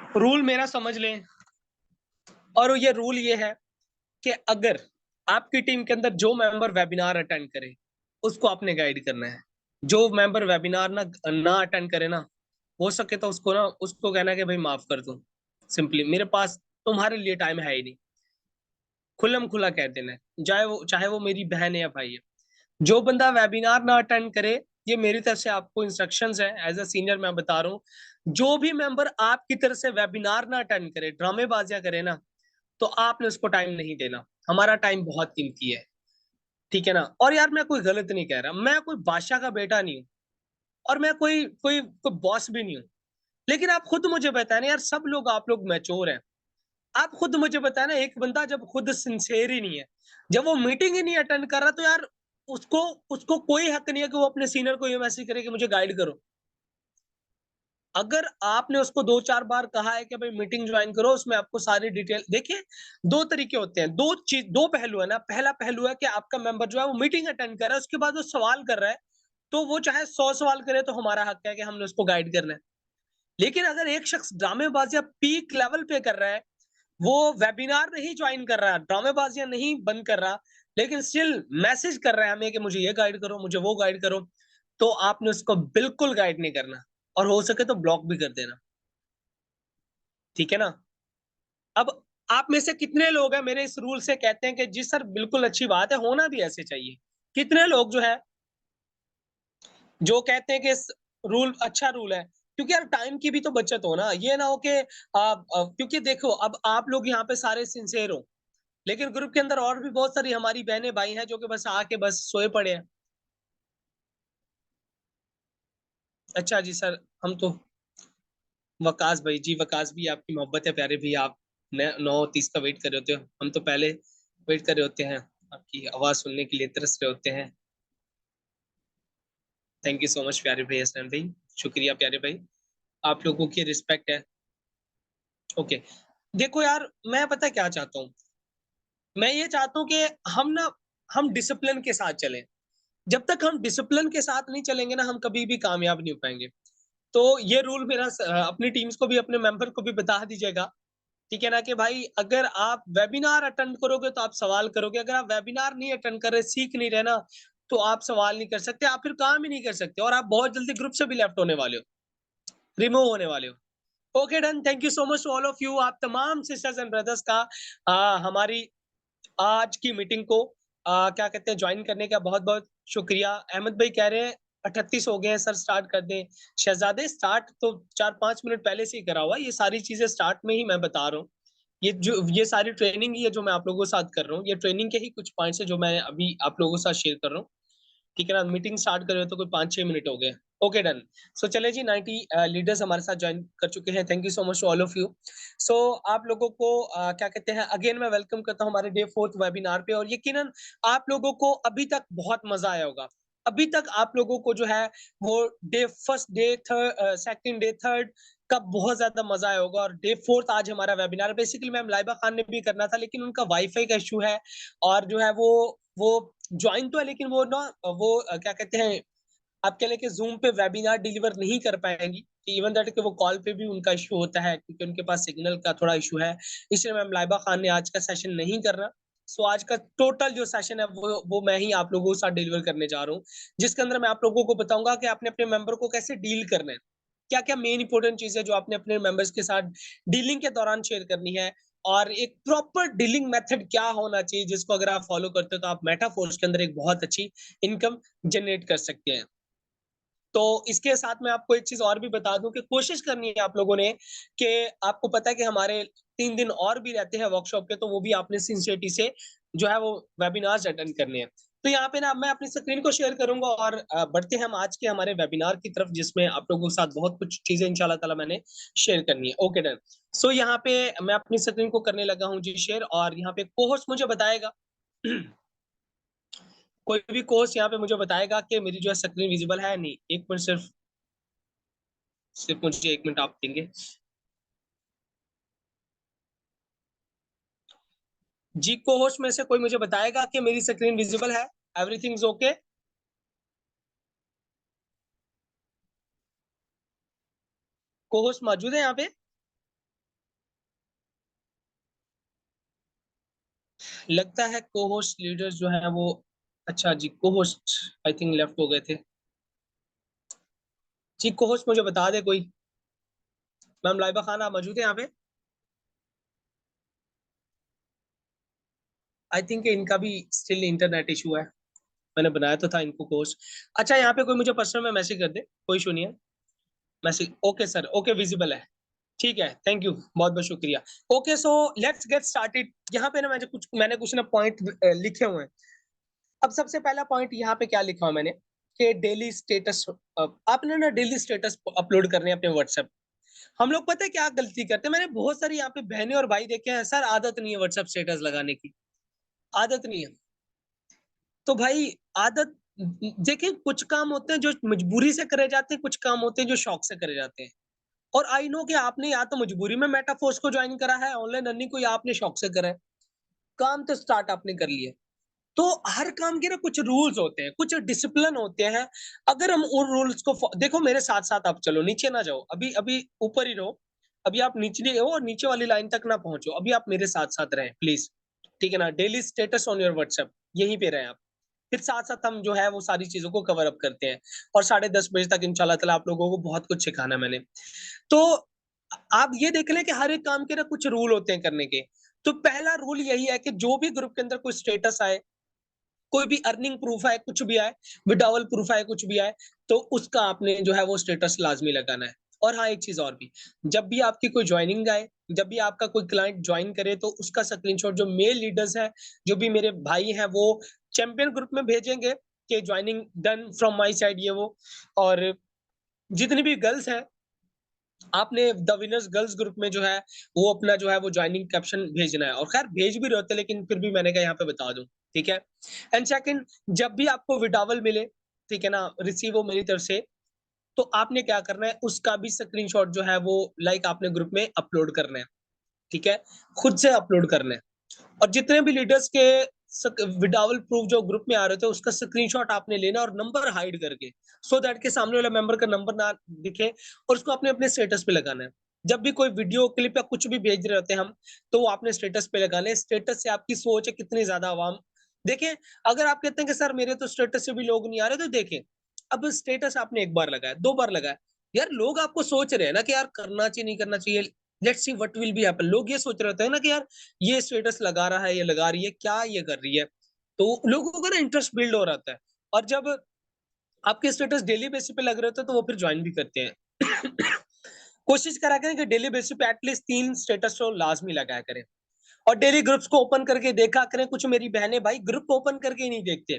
Rule मेरा समझ लें, और ये रूल ये है कि अगर आपकी टीम के अंदर जो मेंबर वेबिनार अटेंड करे, उसको आपने गाइड करना है। जो मेंबर वेबिनार ना अटेंड करे ना, हो सके तो उसको कहना है कि भाई माफ कर दो, सिंपली मेरे पास तुम्हारे लिए टाइम है ही नहीं। खुल्लम खुला कह देना है, चाहे वो मेरी बहन है या भाई है। जो बंदा वेबिनार ना अटेंड करे, ये मेरी तरफ से आपको इंस्ट्रक्शंस है, एज अ सीनियर मैं बता रहा हूँ। जो भी मेंबर आपकी तरफ से वेबिनार ना अटेंड करे, ड्रामेबाजियां करे ना, तो आपने उसको टाइम नहीं देना। हमारा टाइम बहुत कीमती है, ठीक है ना। और यार मैं कोई गलत नहीं कह रहा, मैं कोई बादशाह का बेटा नहीं हूँ, और मैं कोई बॉस भी नहीं हूँ। लेकिन आप खुद मुझे बताएं ना यार, सब लोग आप लोग मैच्योर हैं। आप खुद मुझे बताएं ना, एक बंदा जब खुद सिंसेयर ही नहीं है, जब वो मीटिंग ही नहीं अटेंड कर रहा, तो यार उसको उसको कोई हक नहीं है कि वो अपने सीनियर को ये मैसेज करे कि मुझे गाइड करो। अगर आपने उसको 2-4 बार कहा है कि भाई मीटिंग ज्वाइन करो, उसमें आपको सारी डिटेल देखिए। 2 तरीके होते हैं, 2 पहलू है ना। पहला पहलू है कि आपका मेंबर जो है वो मीटिंग अटेंड कर रहा है, उसके बाद वो सवाल कर रहा है, तो वो चाहे 100 सवाल करे तो हमारा हक है कि हमने उसको गाइड करना है। लेकिन अगर एक शख्स ड्रामेबाजियां पीक लेवल पे कर रहा है, वो वेबिनार नहीं ज्वाइन कर रहा, ड्रामेबाजियां नहीं बंद कर रहा, लेकिन स्टिल मैसेज कर रहा है हमें कि मुझे ये गाइड करो, मुझे वो गाइड करो, तो आपने उसको बिल्कुल गाइड नहीं करना, और हो सके तो ब्लॉक भी कर देना, ठीक है ना। अब आप में से कितने लोग हैं मेरे इस रूल से कहते हैं कि जी सर बिल्कुल अच्छी बात है, होना भी ऐसे चाहिए। कितने लोग जो है जो कहते हैं कि रूल अच्छा रूल है, क्योंकि यार टाइम की भी तो बचत हो ना। ये ना हो कि क्योंकि देखो, अब आप लोग यहाँ पे सारे सिंसेयर हो, लेकिन ग्रुप के अंदर और भी बहुत सारी हमारी बहनें भाई हैं जो कि बस आके बस सोए पड़े हैं। अच्छा जी सर, हम तो वकास भाई जी, वकास भी आपकी मोहब्बत है प्यारे भी, आप 9:30 का वेट कर रहे होते हो, हम तो पहले वेट कर रहे होते हैं, आपकी आवाज सुनने के लिए तरस रहे होते हैं। थैंक यू सो मच प्यारे भाई, असलम भाई, शुक्रिया प्यारे भाई, आप लोगों की रिस्पेक्ट है। ओके, देखो यार, मैं पता क्या चाहता हूँ। मैं ये चाहता हूँ कि हम डिसिप्लिन के साथ चलें। जब तक हम डिसिप्लिन के साथ नहीं चलेंगे ना, हम कभी भी कामयाब नहीं हो पाएंगे। तो ये रूल मेरा अपनी टीम्स को भी, अपने मेंबर को भी बता दीजिएगा, ठीक है ना, कि भाई अगर आप वेबिनार अटेंड करोगे तो आप सवाल करोगे, अगर आप वेबिनार नहीं अटेंड कर रहे, सीख नहीं रहे ना, तो आप सवाल नहीं कर सकते, आप फिर काम ही नहीं कर सकते, और आप बहुत जल्दी ग्रुप से भी लेफ्ट होने वाले हो, रिमूव होने वाले हो। Okay done, thank you so much to all of you, आप तमाम सिस्टर्स एंड ब्रदर्स का हमारी आज की मीटिंग को क्या कहते हैं ज्वाइन करने का बहुत बहुत शुक्रिया। अहमद भाई कह रहे हैं 38 हो गए हैं सर, स्टार्ट कर दें। शहजादे स्टार्ट तो 4-5 मिनट पहले से ही करा हुआ, ये सारी चीजें स्टार्ट में ही मैं बता रहा हूँ। ये सारी ट्रेनिंग ही है जो मैं आप लोगों के साथ कर रहा हूँ, ये ट्रेनिंग के ही कुछ पॉइंट्स है जो मैं अभी आप लोगों के साथ शेयर कर रहा हूँ, ठीक है ना। मीटिंग स्टार्ट करे तो कोई 5-6 मिनट हो गए। Okay done. सो चले जी, 90 लीडर्स हमारे साथ ज्वाइन कर चुके हैं, thank you so much to all of you. So आप लोगों को क्या कहते हैं, अगेन मैं वेलकम करता हूँ हमारे डे 4th वेबिनार पे, और यकीनन आप लोगों को अभी तक बहुत मजा आया होगा। अभी तक आप लोगों को जो है वो day first, day third, second, day third का बहुत ज्यादा मजा आया होगा, और डे 4th आज हमारा webinar basically ma'am Laiba Khan ने भी करना था, लेकिन उनका वाईफाई का इशू है, और जो है वो ज्वाइन तो है, लेकिन वो ना वो क्या कहते हैं, आप कह लें कि जूम पे वेबिनार डिलीवर नहीं कर पाएंगी, इवन दैट कि वो कॉल पे भी उनका इशू होता है, क्योंकि उनके पास सिग्नल का थोड़ा इशू है। इसलिए मैम लाइबा खान ने आज का सेशन नहीं करना। सो आज का टोटल जो सेशन है वो मैं ही आप लोगों के साथ डिलीवर करने जा रहा हूँ, जिसके अंदर मैं आप लोगों को बताऊंगा कि आपने अपने मेंबर को कैसे डील करना है, क्या क्या मेन इंपॉर्टेंट चीजें जो आपने अपने मेंबर्स के साथ डीलिंग के दौरान शेयर करनी है, और एक प्रॉपर डीलिंग मेथड क्या होना चाहिए, जिसको अगर आप फॉलो करते हो तो आप मेटाफोर्स के अंदर एक बहुत अच्छी इनकम जनरेट कर सकते हैं। तो इसके साथ मैं आपको एक चीज और भी बता दूं कि कोशिश करनी है आप लोगों ने, कि आपको पता है कि हमारे 3 दिन और भी रहते हैं वर्कशॉप के, तो वो भी आपने सिंसियरिटी से जो है वो वेबिनार्स अटेंड करने हैं। तो यहाँ पे ना मैं अपनी स्क्रीन को शेयर करूंगा, और बढ़ते हैं हम आज के हमारे वेबिनार की तरफ, जिसमें आप लोगों के साथ बहुत कुछ चीजें इंशाल्लाह ताला मैंने शेयर करनी है। Okay done. सो यहाँ पे मैं अपनी स्क्रीन को करने लगा हूँ जी शेयर, और यहाँ पे कोहोस्ट मुझे बताएगा कोई भी कोर्स यहाँ पे मुझे बताएगा कि मेरी जो है स्क्रीन विजिबल है नहीं। एक मिनट, सिर्फ सिर्फ मुझे 1 मिनट आप देंगे जी। को होस्ट में से कोई मुझे बताएगा कि मेरी स्क्रीन विजिबल है, एवरीथिंग ओके। को होस्ट मौजूद है यहाँ पे? लगता है को होस्ट लीडर जो है वो, अच्छा जी को होस्ट आई थिंक लेफ्ट हो गए थे जी। को होस्ट मुझे बता दे कोई। मैम लाइबा खान आप मौजूद है यहाँ पे? आई थिंक इनका भी स्टिल इंटरनेट इशू है। मैंने बनाया तो था इनको कोर्स। अच्छा यहाँ पे कोई मुझे पर्सनल में मैसेज कर दे, कोई इशू नहीं है। Message okay sir, okay visible है। ठीक है, थैंक यू, बहुत बहुत शुक्रिया। Okay so let's get started. यहाँ पे ना मैंने कुछ ना पॉइंट लिखे हुए हैं। अब सबसे पहला पॉइंट यहाँ पे क्या लिखा हुआ मैंने कि डेली स्टेटस, आपने ना डेली स्टेटस अपलोड करने हैं अपने व्हाट्सएप। हम लोग पता है क्या गलती करते हैं, मैंने बहुत सारी यहाँ पे बहनें और भाई देखे हैं, सर आदत नहीं है व्हाट्सएप स्टेटस लगाने की, आदत नहीं है। तो भाई आदत, देखिए कुछ काम होते हैं जो मजबूरी से करे जाते हैं, कुछ काम होते हैं जो शौक से करे जाते हैं। और आई नो कि आपने या तो मजबूरी में मेटाफोर्स को ज्वाइन करा है, ऑनलाइन अर्निंग को, या आपने शौक से करा है। काम तो स्टार्ट आपने कर लिया। तो हर काम के ना कुछ रूल्स होते हैं, कुछ डिसिप्लिन होते हैं। अगर हम उन रूल्स को देखो, मेरे साथ साथ आप चलो, नीचे ना जाओ, अभी अभी ऊपर ही रहो। अभी आप निचले हो और नीचे वाली लाइन तक ना पहुंचो, अभी आप मेरे साथ साथ रहें प्लीज। ठीक है ना? Daily status on your WhatsApp, यहीं पे रहें आप। फिर साथ-साथ हम जो है वो सारी चीज़ों को कवर अप करते हैं और 10:30 बजे तक इंशाल्लाह ताला आप लोगों को बहुत कुछ सिखाना है मैंने। तो आप ये देख लें कि हर एक काम के ना कुछ रूल होते हैं करने के। तो पहला रूल यही है कि जो भी ग्रुप के अंदर कोई स्टेटस आए, कोई भी अर्निंग प्रूफ आए, कुछ भी आए, विड्रॉवल प्रूफ आए, कुछ भी आए, तो उसका आपने जो है वो स्टेटस लाज़मी लगाना है। और हाँ, एक चीज़ और भी, जब भी आपकी कोई जॉइनिंग आए, जब भी आपका कोई क्लाइंट जॉइन करे, तो उसका स्क्रीनशॉट जो मेल लीडर्स हैं, जो भी मेरे भाई हैं, वो चैंपियन ग्रुप में भेजेंगे कि joining done from my side ये वो। और जितनी भी गर्ल्स हैं, आपने द विनर्स गर्ल्स ग्रुप में जो है वो अपना जो है वो जॉइनिंग कैप्शन भेजना है। और खैर भेज भी रहे होते हैं, लेकिन फिर भी मैंने कहा यहाँ पे बता दूं। ठीक है? एंड सेकंड, जब भी आपको विड्रॉवल मिले, ठीक है ना, रिसीव हो मेरी तरफ से, तो आपने क्या करना है, उसका भी स्क्रीनशॉट जो है वो लाइक आपने ग्रुप में अपलोड करना है। ठीक है? खुद से अपलोड करना है। और जितने भी लीडर्स के विड्रॉवल प्रूफ जो ग्रुप में आ रहे थे, उसका स्क्रीनशॉट आपने लेना और नंबर हाइड करके, सो दैट के सामने वाले मेंबर का नंबर ना दिखे, और उसको आपने अपने स्टेटस पे लगाना है। जब भी कोई वीडियो क्लिप या कुछ भी भेज रहे होते हैं हम, तो वो आपने स्टेटस पे लगाना है। स्टेटस से आपकी सोच है कितनी ज्यादा आवाम देखें। अगर आप कहते हैं कि सर मेरे तो स्टेटस से भी लोग नहीं आ रहे, तो देखें, अब स्टेटस आपने एक बार लगाया, दो बार लगाया, यार लोग आपको सोच रहे हैं ना कि यार करना चाहिए नहीं करना चाहिए, let's see what will be happen. लोग ये सोच रहे होते हैं ना कि यार ये स्टेटस लगा रहा है, ये लगा रही है, क्या ये कर रही है। तो लोगों का ना इंटरेस्ट बिल्ड हो रहा है। और जब आपके स्टेटस डेली बेसिस पे लग रहे होते हैं, तो वो फिर ज्वाइन भी करते हैं। कोशिश करा करें कि डेली बेसिस पे एटलीस्ट 3 स्टेटस तो लाजमी लगाया करें। और डेली ग्रुप्स को ओपन करके देखा करें। कुछ मेरी बहनें भाई ग्रुप ओपन करके ही नहीं देखते,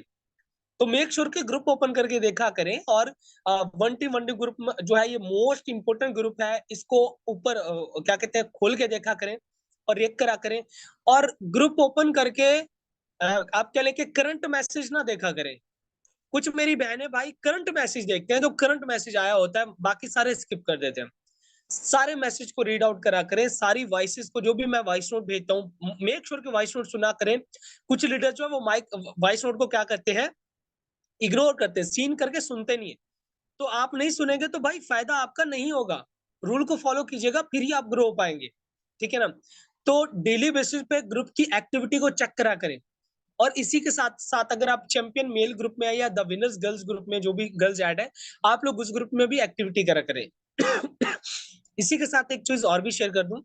तो मेक श्योर के ग्रुप ओपन करके देखा करें। और वन टी ग्रुप जो है ये मोस्ट इंपोर्टेंट ग्रुप है, इसको ऊपर क्या कहते हैं खोल के देखा करें और एक करा करें। और ग्रुप ओपन करके आप कह लें कि करंट मैसेज ना देखा करें। कुछ मेरी बहनें भाई करंट मैसेज देखते हैं, जो करंट मैसेज आया होता है, बाकी सारे स्किप कर देते हैं। सारे मैसेज को रीड आउट करा करें, सारी वॉइसेस को, जो भी मैं वॉइस नोट भेजता हूँ, मेक श्योर कि वॉइस नोट सुना करें। कुछ लीडर जो है वो माइक वॉइस नोट को क्या करते हैं, इग्नोर करते हैं, सीन करके सुनते नहीं है। तो आप नहीं सुनेंगे तो भाई फायदा आपका नहीं होगा। रूल को फॉलो कीजिएगा, फिर ही आप ग्रो हो पाएंगे। ठीक है ना? तो डेली बेसिस पे ग्रुप की एक्टिविटी को चेक करा करें। और इसी के साथ साथ अगर आप चैंपियन मेल ग्रुप में है या द विनर्स गर्ल्स ग्रुप में, जो भी गर्ल्स ऐड है, आप लोग उस ग्रुप में भी एक्टिविटी करा करें। इसी के साथ एक चीज और भी शेयर कर दूं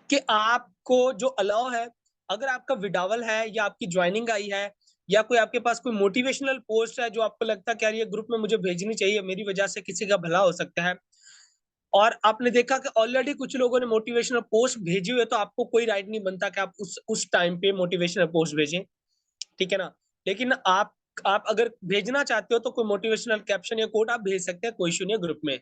कि आपको जो अलाउ है, अगर आपका विडावल है या आपकी ज्वाइनिंग आई है, या कोई आपके पास कोई मोटिवेशनल पोस्ट है जो आपको लगता है कि यार ये ग्रुप में मुझे भेजनी चाहिए, मेरी वजह से किसी का भला हो सकता है, और आपने देखा कि ऑलरेडी कुछ लोगों ने मोटिवेशनल पोस्ट भेजी हुई है, तो आपको कोई राइट नहीं बनता कि आप उस टाइम पे मोटिवेशनल पोस्ट भेजें। ठीक है ना? लेकिन आप अगर भेजना चाहते हो तो कोई मोटिवेशनल कैप्शन या कोट आप भेज सकते हैं, कोई इशू नहीं है ग्रुप में।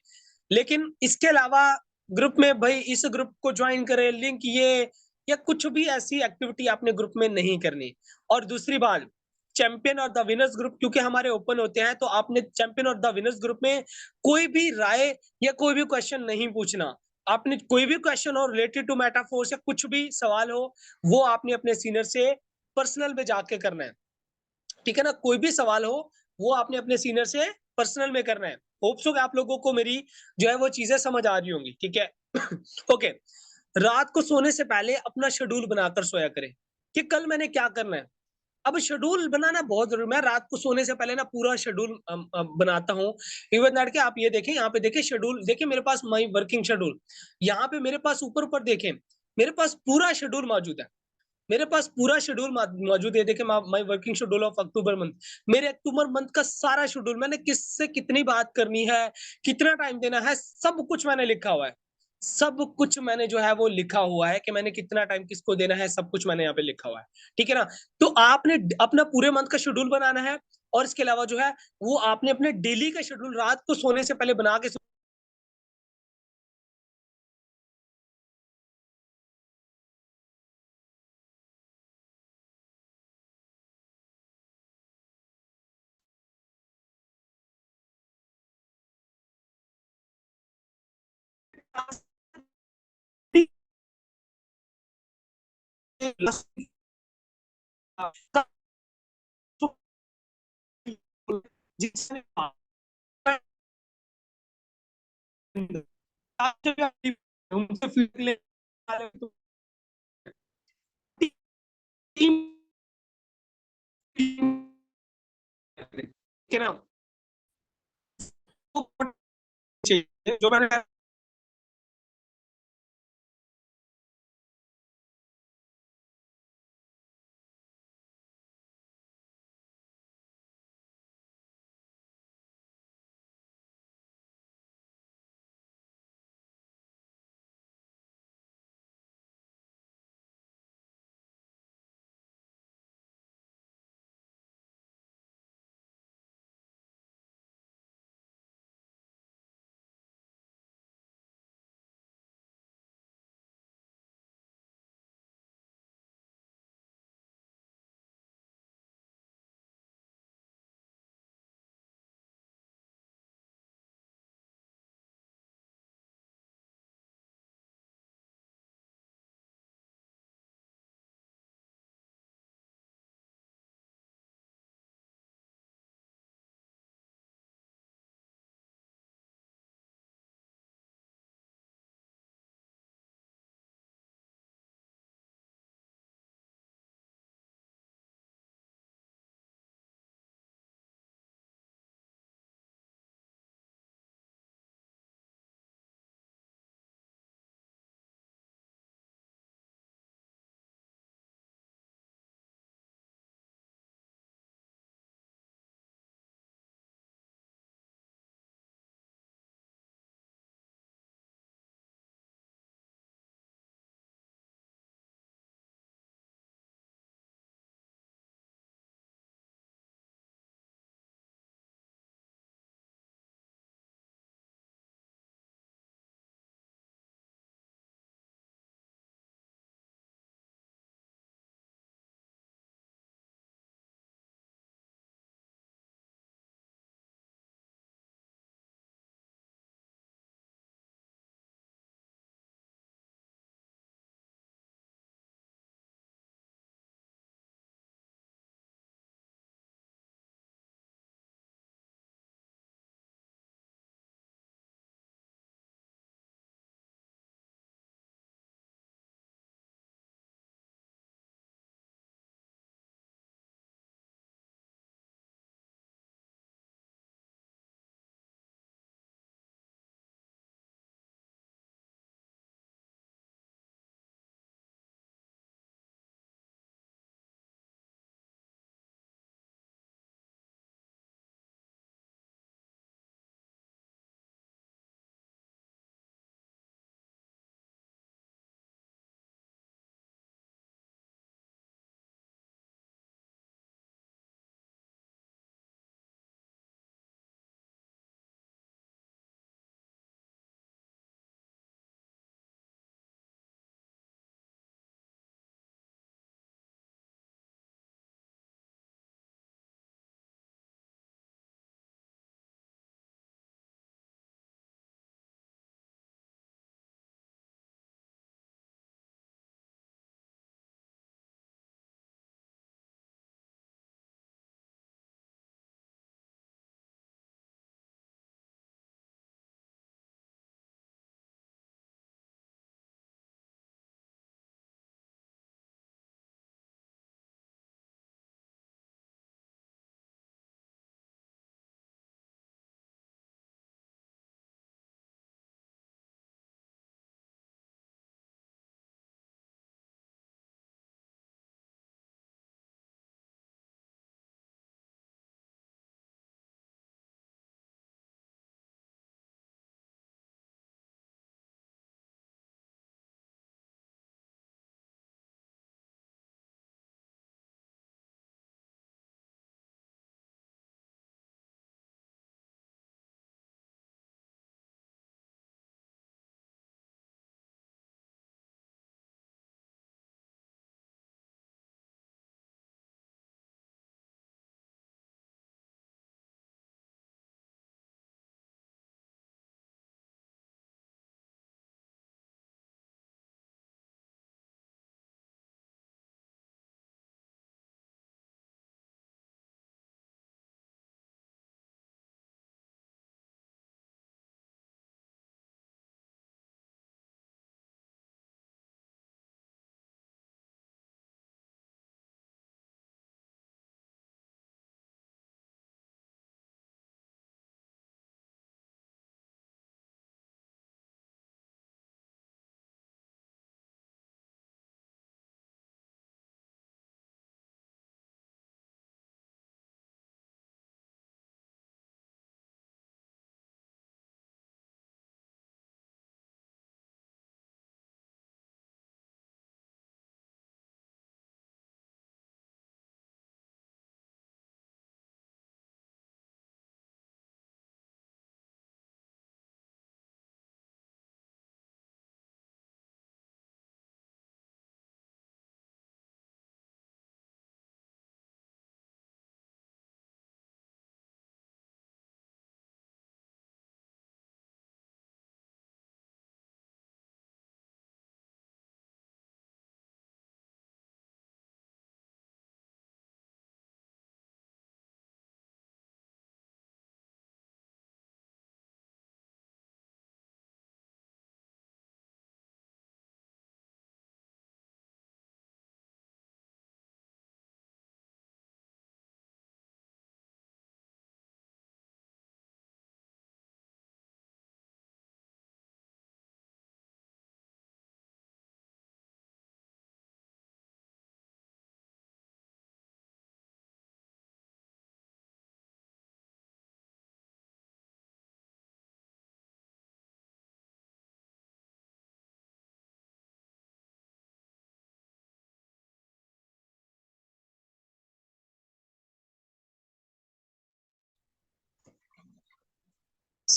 लेकिन इसके अलावा ग्रुप में भाई इस ग्रुप को ज्वाइन करें, लिंक ये, या कुछ भी ऐसी एक्टिविटी आपने ग्रुप में नहीं करनी। और दूसरी बात, चैंपियन और द विनर्स ग्रुप क्योंकि हमारे ओपन होते हैं, तो आपने चैंपियन और द विनर्स ग्रुप में कोई भी राय या कोई भी क्वेश्चन नहीं पूछना। आपने कोई भी क्वेश्चन हो रिलेटेड टू मेटाफोर्स या कुछ भी सवाल हो, वो आपने अपने सीनियर से पर्सनल में जाके करना है। ठीक है ना? कोई भी सवाल हो, वो आपने अपने सीनियर से पर्सनल में करना है। होप सो कि आप लोगों को मेरी जो है वो चीजें समझ आ रही होंगी। ठीक है? ओके। रात को सोने से पहले अपना शेड्यूल बनाकर सोया करें। कि कल मैंने क्या करना है। अब शेड्यूल बनाना बहुत ज़रूरी है। मैं रात को सोने से पहले ना पूरा शेड्यूल बनाता हूँ। इवन दैट कि आप ये देखें, यहाँ पे देखिए शेड्यूल देखिए मेरे पास माई वर्किंग शेड्यूल। यहाँ पे मेरे पास ऊपर-ऊपर देखें, मेरे पास पूरा शेड्यूल मौजूद है। मेरे पास पूरा शेड्यूल मौजूद है। देखिए my working schedule of October month. मेरे अक्टूबर मंथ का सारा शेड्यूल मैंने किससे कितनी बात करनी है, कितना टाइम देना है, सब कुछ मैंने लिखा हुआ है। सब कुछ मैंने जो है वो लिखा हुआ है कि मैंने कितना टाइम किसको देना है, सब कुछ मैंने यहाँ पे लिखा हुआ है। ठीक है ना? तो आपने अपना पूरे मंथ का शेड्यूल बनाना है और इसके अलावा जो है वो आपने अपने डेली का शेड्यूल रात को सोने से पहले बना के जिसने उनसे फीडबैक ले टीम के ना चाहिए जो मैंने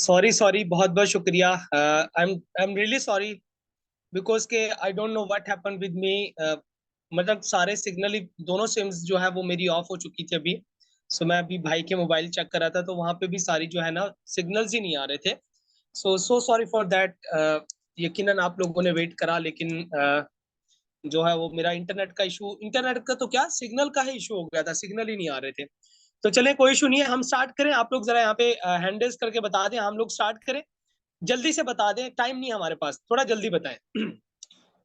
सॉरी बहुत बहुत शुक्रिया। I am really sorry because के I don't know what happened with me. मतलब सारे सिग्नल ही दोनों सिम्स जो है वो मेरी ऑफ हो चुकी थी अभी। सो मैं अभी भाई के मोबाइल चेक कर रहा था तो वहां पे भी सारी जो है ना सिग्नल्स ही नहीं आ रहे थे। So sorry for that. यकीनन आप लोगों ने वेट करा, लेकिन जो है वो मेरा इंटरनेट का इशू, इंटरनेट का तो क्या सिग्नल का ही इशू हो गया था, सिग्नल ही नहीं आ रहे थे। तो चले कोई इशू नहीं है, हम स्टार्ट करें। आप लोग जरा यहाँ पे हैंडल्स करके बता दें, हम लोग स्टार्ट करें। जल्दी से बता दें, टाइम नहीं है हमारे पास, थोड़ा जल्दी बताएं।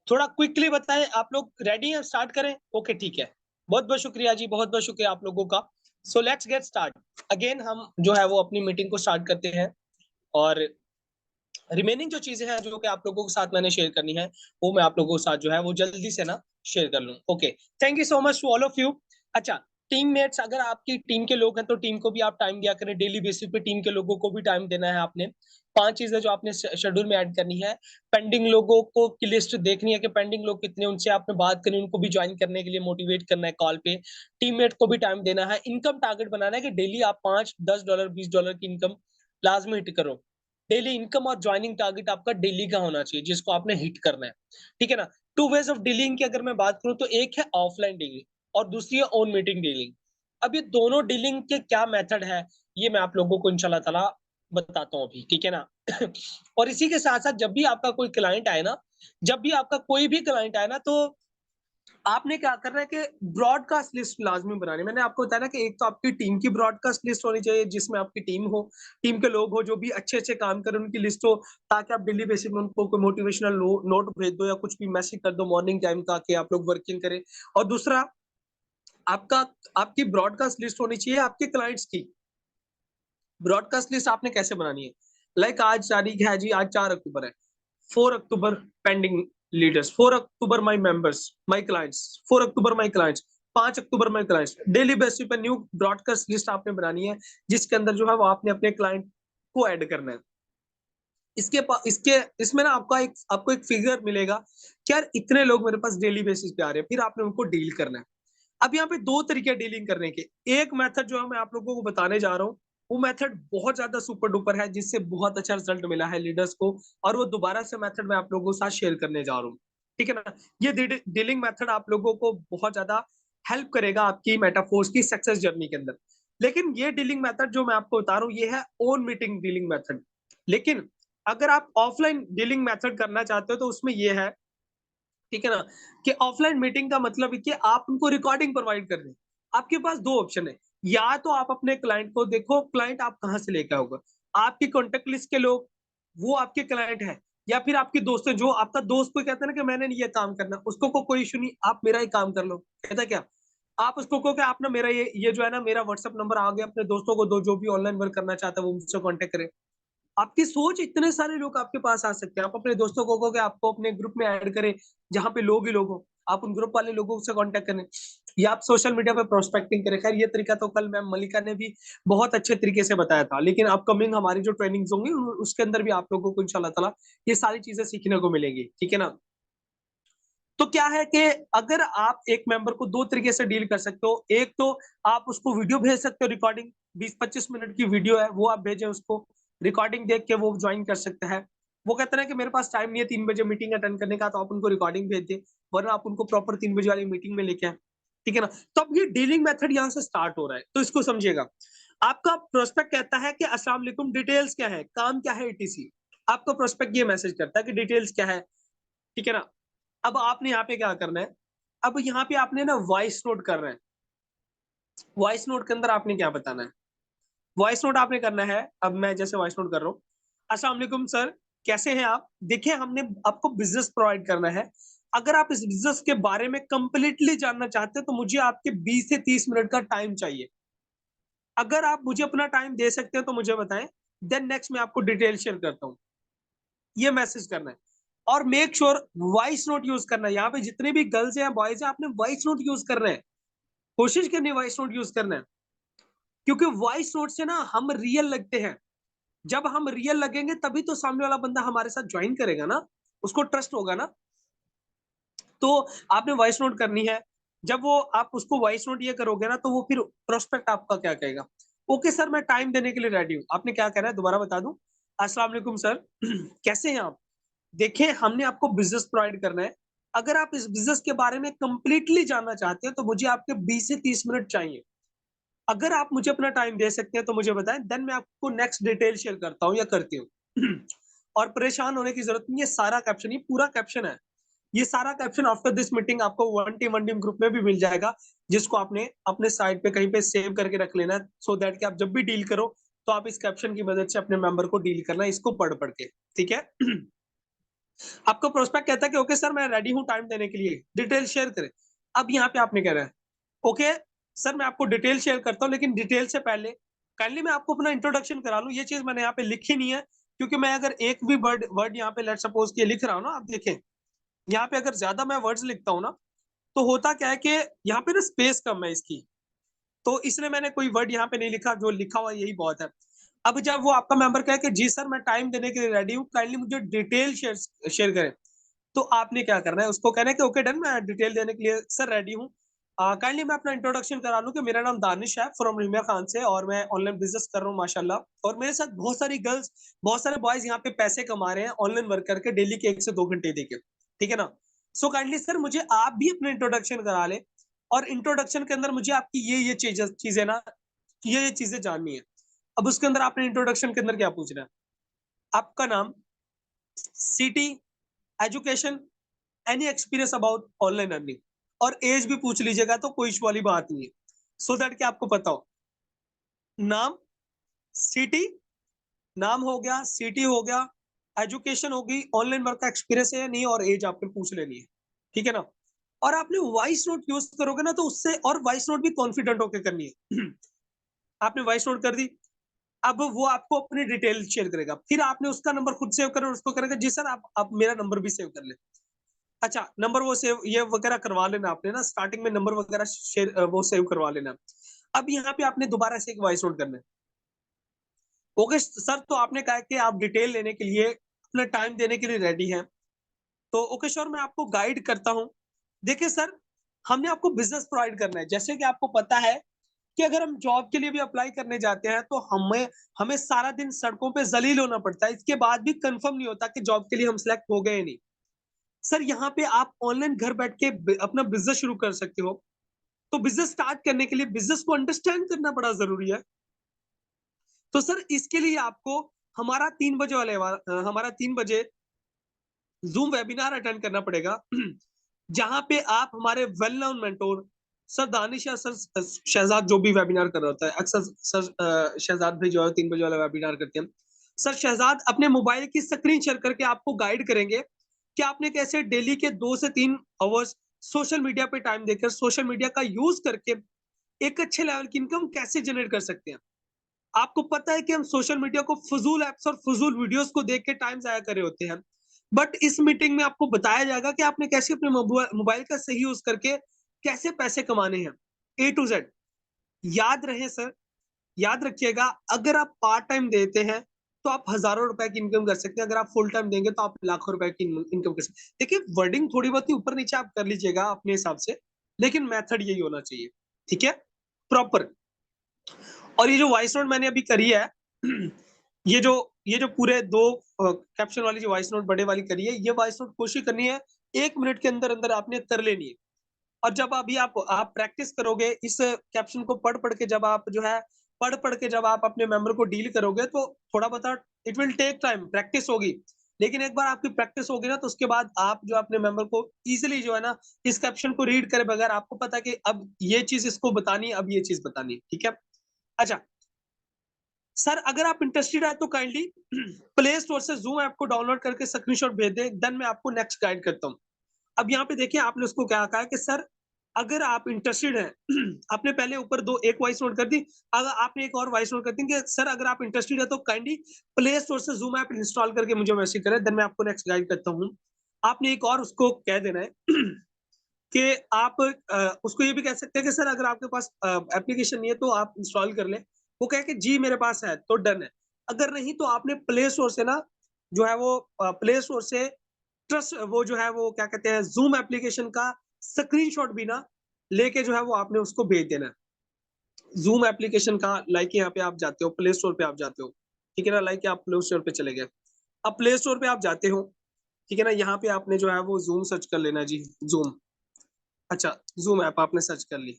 थोड़ा क्विकली बताएं। आप लोग रेडी हैं, स्टार्ट करें? ओके ठीक है। बहुत बहुत शुक्रिया जी, बहुत बहुत शुक्रिया आप लोगों का। So let's get start. Again हम जो है वो अपनी मीटिंग को स्टार्ट करते हैं, और रिमेनिंग जो चीजें हैं जो कि आप लोगों के साथ मैंने शेयर करनी है, वो मैं आप लोगों के साथ जो है वो जल्दी से ना शेयर कर लूँ। Okay, thank you so much to all of you. अच्छा, टीममेट्स, अगर आपकी टीम के लोग हैं तो टीम को भी आप टाइम दिया करें। डेली बेसिस पे टीम के लोगों को भी टाइम देना है आपने। 5 चीजें जो आपने शेड्यूल में ऐड करनी है। पेंडिंग लोगों को की लिस्ट देखनी है कि पेंडिंग लोग कितने, उनसे आपने बात करनी, उनको भी ज्वाइन करने के लिए मोटिवेट करना है कॉल पे। टीममेट को भी टाइम देना है। इनकम टारगेट बनाना है कि डेली आप 5 10 डॉलर $20 की इनकम लाजमी हिट करो। डेली इनकम और ज्वाइनिंग टारगेट आपका डेली का होना चाहिए जिसको आपने हिट करना है। ठीक है ना? 2 वेज ऑफ डीलिंग की अगर मैं बात करूं तो एक है ऑफलाइन डीलिंग और दूसरी है ऑन मीटिंग डीलिंग। अब ये दोनों डीलिंग के क्या मेथड है, ये मैं आप लोगों को इंशाल्लाह ताला बताता हूँ अभी। ठीक है ना? और इसी के साथ साथ जब भी आपका कोई क्लाइंट आए ना, जब भी आपका कोई भी क्लाइंट आए ना, तो आपने क्या करना है कि ब्रॉडकास्ट लिस्ट लाजमी बनानी है। मैंने आपको बताया ना कि एक तो आपकी टीम की ब्रॉडकास्ट लिस्ट होनी चाहिए जिसमें आपकी टीम हो, टीम के लोग हो जो भी अच्छे अच्छे काम करें, उनकी लिस्ट हो, ताकि आप डेली बेसिस में उनको कोई मोटिवेशनल नोट भेज दो या कुछ भी मैसेज कर दो मॉर्निंग टाइम का कि आप लोग वर्किंग करें। और दूसरा, आपका आपकी ब्रॉडकास्ट लिस्ट होनी चाहिए आपके क्लाइंट्स की। ब्रॉडकास्ट लिस्ट आपने कैसे बनानी है? लाइक आज तारीख है जी, आज 4 अक्टूबर है। 4 October pending leaders, 4 October my members, my clients, 4 October my clients, 5 October my clients. Daily basis पे न्यू ब्रॉडकास्ट लिस्ट आपने बनानी है जिसके अंदर जो है वो आपने अपने क्लाइंट को ऐड करना है। इसके इसमें ना आपको एक फिगर मिलेगा कि यार इतने लोग मेरे पास डेली बेसिस पे आ रहे हैं, फिर आपने उनको डील करना है। अब यहाँ पे 2 तरीके डीलिंग करने के। एक मेथड जो है मैं आप लोगों को बताने जा रहा हूँ, वो मेथड बहुत ज्यादा सुपर डुपर है जिससे बहुत अच्छा रिजल्ट मिला है लीडर्स को, और वो दोबारा से मेथड मैं आप लोगों के साथ शेयर करने जा रहा हूँ। ठीक है ना? ये डीलिंग मेथड आप लोगों को बहुत ज्यादा हेल्प करेगा आपकी मेटाफोर्स की सक्सेस जर्नी के अंदर। लेकिन ये डीलिंग मेथड जो मैं आपको बता रहा हूँ, ये है ओन मीटिंग डीलिंग मेथड। लेकिन अगर आप ऑफलाइन डीलिंग मेथड करना चाहते हो तो उसमें ये है, ठीक है ना, कि ऑफलाइन मीटिंग का मतलब है कि आप उनको रिकॉर्डिंग प्रोवाइड कर दें। आपके पास 2 ऑप्शन है। या तो आप अपने क्लाइंट को देखो, क्लाइंट आप कहाँ से लेकर आओगे। आपकी कॉन्टेक्ट लिस्ट के लोग, वो आपके क्लाइंट है, या फिर आपके दोस्त हैं। जो आपका दोस्त को कहता है ना कि मैंने ये काम करना, उसको कोई इशू नहीं, आप मेरा ही काम कर लो, कहता है क्या? आप उसको कहो कि आप ना मेरा ये जो है ना, मेरा व्हाट्सएप नंबर आ गया, अपने दोस्तों को दो, जो भी ऑनलाइन वर्क करना चाहता है वो मुझसे कॉन्टेक्ट करे। आपकी सोच, इतने सारे लोग आपके पास आ सकते हैं। आप अपने दोस्तों को कहो कि आपको अपने ग्रुप में ऐड करें जहां पे लोग ही लोग हो, आप उन ग्रुप वाले लोगों से कांटेक्ट करें, या आप सोशल मीडिया पे प्रोस्पेक्टिंग करें। खैर ये तरीका तो कल मैम मलिका ने भी बहुत अच्छे तरीके से बताया था, लेकिन अपकमिंग हमारी जो ट्रेनिंग्स होंगी उसके अंदर भी आप लोगों को इंशाल्लाह ताला ये सारी चीजें सीखने को मिलेंगी। ठीक है ना? तो क्या है कि अगर आप एक मेंबर को 2 तरीके से डील कर सकते हो। एक तो आप उसको वीडियो भेज सकते हो, रिकॉर्डिंग 20-25 मिनट की वीडियो है वो आप भेजें उसको, रिकॉर्डिंग देख के वो ज्वाइन कर सकता है। वो कहते हैं कि मेरे पास टाइम नहीं है 3 बजे मीटिंग अटेंड करने का, तो आप उनको रिकॉर्डिंग भेज दें, वरना आप उनको प्रॉपर 3 बजे वाली मीटिंग में लेके आए। ठीक है ना? तो अब ये डीलिंग मेथड यहाँ से स्टार्ट हो रहा है, तो इसको समझिएगा। आपका प्रोस्पेक्ट कहता है कि अस्सलाम वालेकुम, डिटेल्स क्या है, काम क्या है, एटीसी। आपका प्रोस्पेक्ट ये मैसेज करता है कि डिटेल्स क्या है। ठीक है ना? अब आपने यहाँ पे क्या करना है, अब यहाँ पे आपने ना वॉइस नोट करना है। वॉइस नोट के अंदर आपने क्या बताना है? वॉइस नोट आपने करना है, अब मैं जैसे वॉइस नोट कर रहा हूँ। अस्सलाम वालेकुम सर, कैसे हैं आप? देखिए हमने आपको बिजनेस प्रोवाइड करना है। अगर आप इस बिजनेस के बारे में कंप्लीटली जानना चाहते हैं तो मुझे आपके 20 से 30 मिनट का टाइम चाहिए। अगर आप मुझे अपना टाइम दे सकते हैं तो मुझे बताएं, देन नेक्स्ट मैं आपको डिटेल शेयर करता हूँ। ये मैसेज करना है। और make sure voice note use करना है। यहाँ पे जितने भी गर्ल्स हैं बॉयज हैं, आपने वॉइस नोट यूज करना है। कोशिश करनी है वॉइस नोट यूज करना है, क्योंकि वॉइस नोट से ना हम रियल लगते हैं। जब हम रियल लगेंगे तभी तो सामने वाला बंदा हमारे साथ ज्वाइन करेगा ना, उसको ट्रस्ट होगा ना। तो आपने वॉइस नोट करनी है। जब वो आप उसको वॉइस नोट ये करोगे ना, तो वो फिर प्रोस्पेक्ट आपका क्या कहेगा, ओके सर मैं टाइम देने के लिए रेडी हूँ। आपने क्या कहना है, दोबारा बता दूं? अस्सलाम वालेकुम सर। कैसे हैं आप? देखिए, हमने आपको बिज़नेस प्रोवाइड करना है। अगर आप इस बिज़नेस के बारे में कंप्लीटली जानना चाहते हैं, तो मुझे आपके 20 से 30 मिनट चाहिए। अगर आप मुझे अपना टाइम दे सकते हैं, तो मुझे बताएँ, देन मैं आपको नेक्स्ट डिटेल शेयर करता हूँ या करती हूँ। और परेशान होने की ज़रूरत नहीं है, सारा कैप्शन ये पूरा कैप्शन है। ये सारा कैप्शन आफ्टर दिस मीटिंग आपको वन टीम ग्रुप में भी मिल जाएगा, जिसको आपने अपने साइड पे कहीं पे सेव करके रख लेना है, सो दैट कि आप जब भी डील करो, तो आप इस कैप्शन की मदद से अपने मेंबर को डील करना, इसको पढ़-पढ़ के, ठीक है? आपका प्रोस्पेक्ट कहता है कि ओके सर मैं रेडी हूँ टाइम देने के लिए, डिटेल शेयर करें। अब यहाँ पे आपने कह रहा है, ओके सर मैं आपको डिटेल शेयर करता हूँ, लेकिन डिटेल से पहले काइंडली मैं आपको अपना इंट्रोडक्शन करा लूँ। ये चीज़ मैंने यहाँ पे लिखी नहीं है, क्योंकि मैं अगर एक भी वर्ड वर्ड यहाँ पे लेट्स सपोज कि लिख रहा हूँ ना, आप देखें, यहाँ पे अगर ज़्यादा मैं वर्ड्स लिखता हूँ ना, तो होता क्या है कि यहाँ पे ना स्पेस कम है इसकी, तो इसलिए मैंने कोई वर्ड यहाँ पे नहीं लिखा, जो लिखा हुआ यही बहुत है। अब जब वो आपका मेंबर कहे कि जी सर मैं टाइम देने के लिए रेडी हूँ, काइंडली मुझे डिटेल शेयर शेयर करें। तो आपने क्या करना है, उसको कहना है कि ओके डन, मैं डिटेल देने के लिए सर रेडी हूँ। काइंडली मैं अपना इंट्रोडक्शन करा लूँ कि मेरा नाम दानिश है फ्रॉम रिमिया खान से, और मैं ऑनलाइन बिज़नेस कर रहा हूँ माशाल्लाह, और मेरे साथ बहुत सारी गर्ल्स, बहुत सारे बॉयज़ यहाँ पे पैसे कमा रहे हैं ऑनलाइन वर्क करके डेली के 1 से 2 घंटे देके। ठीक है ना? सो काइंडली सर मुझे आप भी अपना इंट्रोडक्शन करा लें, और इंट्रोडक्शन के अंदर मुझे आपकी ये चीज़ें ना, ये चीज़ें जाननी है। अब उसके अंदर आपने इंट्रोडक्शन के अंदर क्या पूछना है? आपका नाम, city, education, any experience about online earning, और एज भी पूछ लीजिएगा तो कोई इश्यू वाली बात नहीं है, सो दैट कि आपको पता हो। नाम, सिटी, नाम हो गया, सिटी हो गया, एजुकेशन हो गई, ऑनलाइन वर्क का एक्सपीरियंस है या नहीं, और एज आपने पूछ लेनी है। ठीक है ना? और आपने वॉइस नोट यूज़ करोगे ना, तो उससे, और वॉइस नोट भी कॉन्फिडेंट होके करनी है। आपने वॉइस नोट कर दी, अब वो आपको अपनी डिटेल शेयर करेगा। फिर आपने उसका नंबर खुद सेव करो, उसको करेगा जी सर आप मेरा नंबर भी सेव कर लें। अच्छा, नंबर वो सेव ये वगैरह करवा लेना आपने ना, स्टार्टिंग में नंबर वगैरह वो सेव करवा लेना। अब यहाँ पे आपने दोबारा से एक वॉइस नोट करना है। ओके सर, तो आपने कहा है कि आप डिटेल लेने के लिए, अपना टाइम देने के लिए रेडी हैं। तो ओके श्योर, मैं आपको गाइड करता हूँ। देखिए सर, हमने आपको बिज़नेस प्रोवाइड करना है। जैसे कि आपको पता है कि अगर हम जॉब के लिए भी अप्लाई करने जाते हैं, तो हमें हमें सारा दिन सड़कों पे ज़लील होना पड़ता है। इसके बाद भी कन्फर्म नहीं होता कि जॉब के लिए हम सिलेक्ट हो गए या नहीं। सर यहाँ पे आप ऑनलाइन घर बैठ के अपना बिजनेस शुरू कर सकते हो। तो बिजनेस स्टार्ट करने के लिए बिजनेस को अंडरस्टैंड करना बड़ा जरूरी है। तो सर इसके लिए आपको हमारा 3 बजे जूम वेबिनार अटेंड करना पड़ेगा। जहां पे आप हमारे well known mentor sir Danish या सर शहजाद, जो भी वेबिनार कर रहा होता है, अक्सर सर शहजाद भी जो है 3 बजे वाला वेबिनार करते हैं। सर शहजाद अपने मोबाइल की स्क्रीन शेयर करके आपको गाइड करेंगे कि आपने कैसे डेली के 2 से 3 आवर्स सोशल मीडिया पे टाइम देकर, सोशल मीडिया का यूज करके एक अच्छे लेवल की इनकम कैसे जनरेट कर सकते हैं। आपको पता है कि हम सोशल मीडिया को फजूल एप्स और फजूल वीडियोस को देख के टाइम जाया कर रहे होते हैं, बट इस मीटिंग में आपको बताया जाएगा कि आपने कैसे अपने मोबाइल का सही यूज करके कैसे पैसे कमाने हैं, ए टू जेड। याद रहे सर, याद रखिएगा, अगर आप पार्ट टाइम देते हैं तो आप हजारों रुपए की इनकम कर सकते हैं, अगर आप फुल टाइम देंगे तो आप लाखों रुपए की इनकम कर सकते हैं। देखिए वर्डिंग थोड़ी बहुत ही ऊपर नीचे आप कर लीजिएगा अपने हिसाब से, लेकिन मेथड यही होना चाहिए। ठीक है, प्रॉपर। और ये जो वॉइस नोट मैंने अभी करी है, ये जो पूरे दो कैप्शन वाली जो वॉइस नोट बड़े वाली करी है, ये वॉइस नोट कोशिश करनी है 1 मिनट के अंदर अंदर आपने कर लेनी है। और जब अभी आप प्रैक्टिस करोगे इस कैप्शन को पढ़ पढ़ के जब आप अपने मेंबर को डील करोगे, तो थोड़ा बहुत it will take time, practice होगी। लेकिन एक बार आपकी प्रैक्टिस होगी ना, तो उसके बाद आप जो अपने मेंबर को इजीली जो है ना, इस कैप्शन को रीड करे बगैर आपको पता है कि अब ये चीज इसको बतानी है, अब ये चीज बतानी है। ठीक है। अच्छा सर, अगर आप इंटरेस्टेड है तो काइंडली प्ले स्टोर से ज़ूम ऐप को डाउनलोड करके स्क्रीनशॉट भेज दें, देन मैं आपको नेक्स्ट गाइड करता हूँ। अब यहाँ पे देखिए आपने उसको क्या कहा है कि सर अगर आप इंटरेस्टेड हैं, आपने पहले ऊपर दो एक वॉइस नोट कर दी, अगर आपने एक और वॉइस नोट कर दी कि सर अगर आप इंटरेस्टेड है तो काइंडली प्ले स्टोर से ज़ूम ऐप इंस्टॉल करके मुझे मैसेज करें, देन मैं आपको नेक्स्ट गाइड करता हूँ। आपने एक और उसको कह देना है कि आप उसको ये भी कह सकते हैं कि सर अगर आपके पास एप्लीकेशन नहीं है तो आप इंस्टॉल कर लें। वो कहे कि जी मेरे पास है तो डन है। अगर नहीं तो आपने प्ले स्टोर से ना, जो है वो प्ले स्टोर से ट्रस्ट वो जो है वो क्या कहते हैं ज़ूम एप्लीकेशन का स्क्रीनशॉट भी ना लेके जो है वो आपने उसको भेज देना है। ज़ूम एप्लीकेशन का, लाइक यहाँ पे आप जाते हो, प्ले स्टोर पे आप जाते हो। ठीक है ना, लाइक आप प्ले स्टोर पे चले गए। अब प्ले स्टोर पे आप जाते हो, ठीक है ना, यहाँ पे आपने जो है वो जूम सर्च कर लेना जी, जूम। अच्छा, जूम ऐप आपने सर्च कर ली,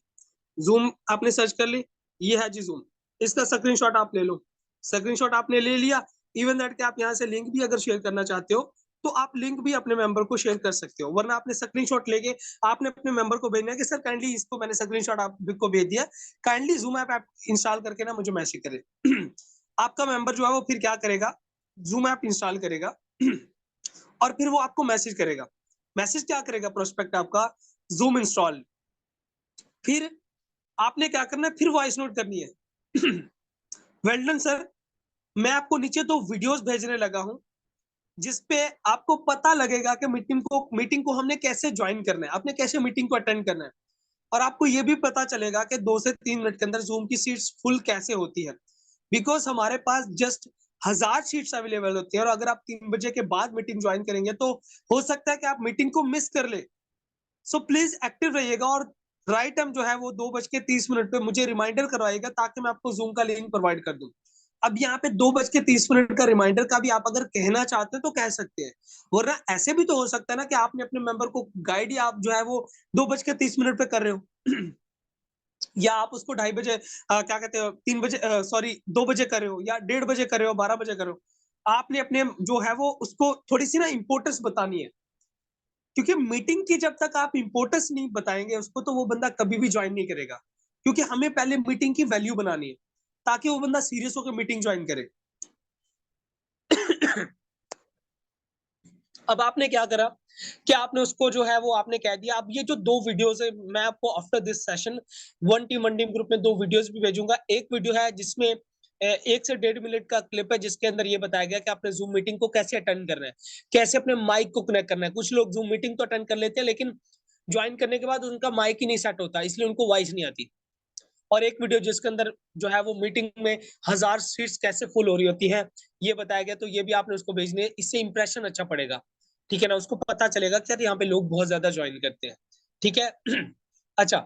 जूम आपने सर्च कर ली, ये है जी जूम। इसका स्क्रीनशॉट आप ले लो, स्क्रीनशॉट आपने ले लिया। इवन दैट कि आप यहाँ से लिंक भी अगर शेयर करना चाहते हो तो आप लिंक भी अपने मेंबर को शेयर कर सकते हो, वरना आपने स्क्रीनशॉट लेके आपने अपने मेंबर को भेजना है कि सर काइंडली इसको मैंने स्क्रीनशॉट आपको भेज दिया, काइंडली जूम ऐप इंस्टॉल करके ना मुझे मैसेज करे। आपका मेंबर जो है वो फिर क्या करेगा, जूम ऐप इंस्टॉल करेगा और फिर वो आपको मैसेज करेगा। मैसेज क्या करेगा प्रोस्पेक्ट आपका, जूम इंस्टॉल। फिर आपने क्या करना है, फिर वॉइस नोट करनी है। वेल डन सर, मैं आपको नीचे 2 वीडियोस भेजने लगा हूं, जिसपे आपको पता लगेगा कि मीटिंग को हमने कैसे ज्वाइन करना है, आपने कैसे मीटिंग को अटेंड करना है, और आपको ये भी पता चलेगा कि 2 से 3 मिनट के अंदर जूम की सीट्स फुल कैसे होती है। बिकॉज हमारे पास जस्ट 1000 सीट्स अवेलेबल होती है, और अगर आप 3 बजे के बाद मीटिंग ज्वाइन करेंगे तो हो सकता है कि आप मीटिंग को मिस कर ले। सो प्लीज एक्टिव रहिएगा, और राइट टाइम जो है वो 2:30 पे मुझे रिमाइंडर करवाइएगा, ताकि मैं आपको जूम का लिंक प्रोवाइड कर दूं। अब यहाँ पे 2:30 का रिमाइंडर का भी आप अगर कहना चाहते हैं तो कह सकते हैं, वरना ऐसे भी तो हो सकता है ना कि आपने अपने मेंबर को गाइड ही आप जो है वो 2:30 पे कर रहे हो। या आप उसको 2:30 बजे क्या कहते हो 3 बजे, सॉरी 2 बजे कर रहे हो, या 1:30 बजे कर रहे हो, 12 बजे कर रहे हो। आपने अपने जो है वो उसको थोड़ी सी ना इंपोर्टेंस बतानी है, क्योंकि मीटिंग की जब तक आप इंपोर्टेंस नहीं बताएंगे उसको, तो वो बंदा कभी भी ज्वाइन नहीं करेगा। क्योंकि हमें पहले मीटिंग की वैल्यू बनानी है, ताकि वो बंदा सीरियस होकर मीटिंग ज्वाइन करे। अब आपने क्या करा कि आपने उसको जो है वो आपने कह दिया। अब ये जो 2 वीडियोस है, मैं आपको after this session one team group में 2 वीडियोस भी भेजूंगा। एक वीडियो है जिसमें 1 से 1.5 मिनट का क्लिप है, जिसके अंदर ये बताया गया कि आपने जूम मीटिंग को कैसे अटेंड करना है, कैसे अपने माइक को कनेक्ट करना है। कुछ लोग जूम मीटिंग तो अटेंड कर लेते हैं, लेकिन ज्वाइन करने के बाद उनका माइक ही नहीं सेट होता, इसलिए उनको वॉइस नहीं आती। और एक वीडियो जिसके अंदर जो है वो मीटिंग में 1000 सीट्स कैसे फुल हो रही होती है, ये बताया गया। तो ये भी आपने उसको भेजनी है, इससे इंप्रेशन अच्छा पड़ेगा, ठीक है ना, उसको पता चलेगा कि यार यहाँ पे लोग बहुत ज्यादा ज्वाइन करते हैं, ठीक है। अच्छा,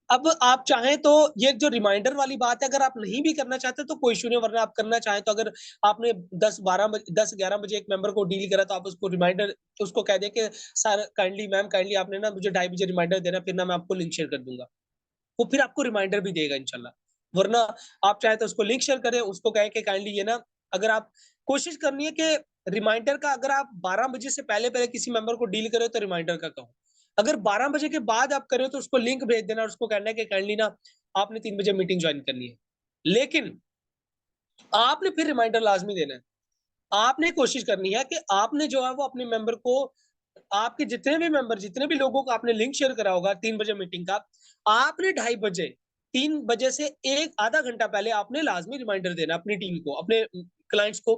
अब आप चाहें तो ये जो रिमाइंडर वाली बात है, अगर आप नहीं भी करना चाहते तो कोई इशू नहीं, वरना आप करना चाहें तो अगर आपने 10-11 बजे एक मेंबर को डील करा, तो आप उसको रिमाइंडर उसको कह दें कि सर काइंडली मैम काइंडली आपने ना मुझे 2:30 बजे रिमाइंडर देना, फिर ना मैं आपको लिंक शेयर कर दूंगा। वो फिर आपको रिमाइंडर भी देगा इंशाल्लाह। वरना आप चाहे तो उसको लिंक शेयर करें, उसको कहें कि काइंडली ये ना, अगर आप कोशिश करनी है कि रिमाइंडर का अगर आप 12 बजे से पहले पहले किसी मेंबर को डील करें तो रिमाइंडर का कहो। अगर 12 बजे के बाद आप करें तो उसको लिंक भेज देना, और उसको कहना है कि काइंडली ना आपने 3 बजे मीटिंग ज्वाइन करनी है। लेकिन आपने फिर रिमाइंडर लाजमी देना है। आपने कोशिश करनी है कि आपने जो है वो अपने मेंबर को, आपके जितने भी मेंबर, जितने भी लोगों को आपने लिंक शेयर करा होगा 3 बजे मीटिंग का, आपने 2:30 बजे, 3 बजे से एक आधा घंटा पहले आपने लाजमी रिमाइंडर देना अपनी टीम को, अपने क्लाइंट्स को,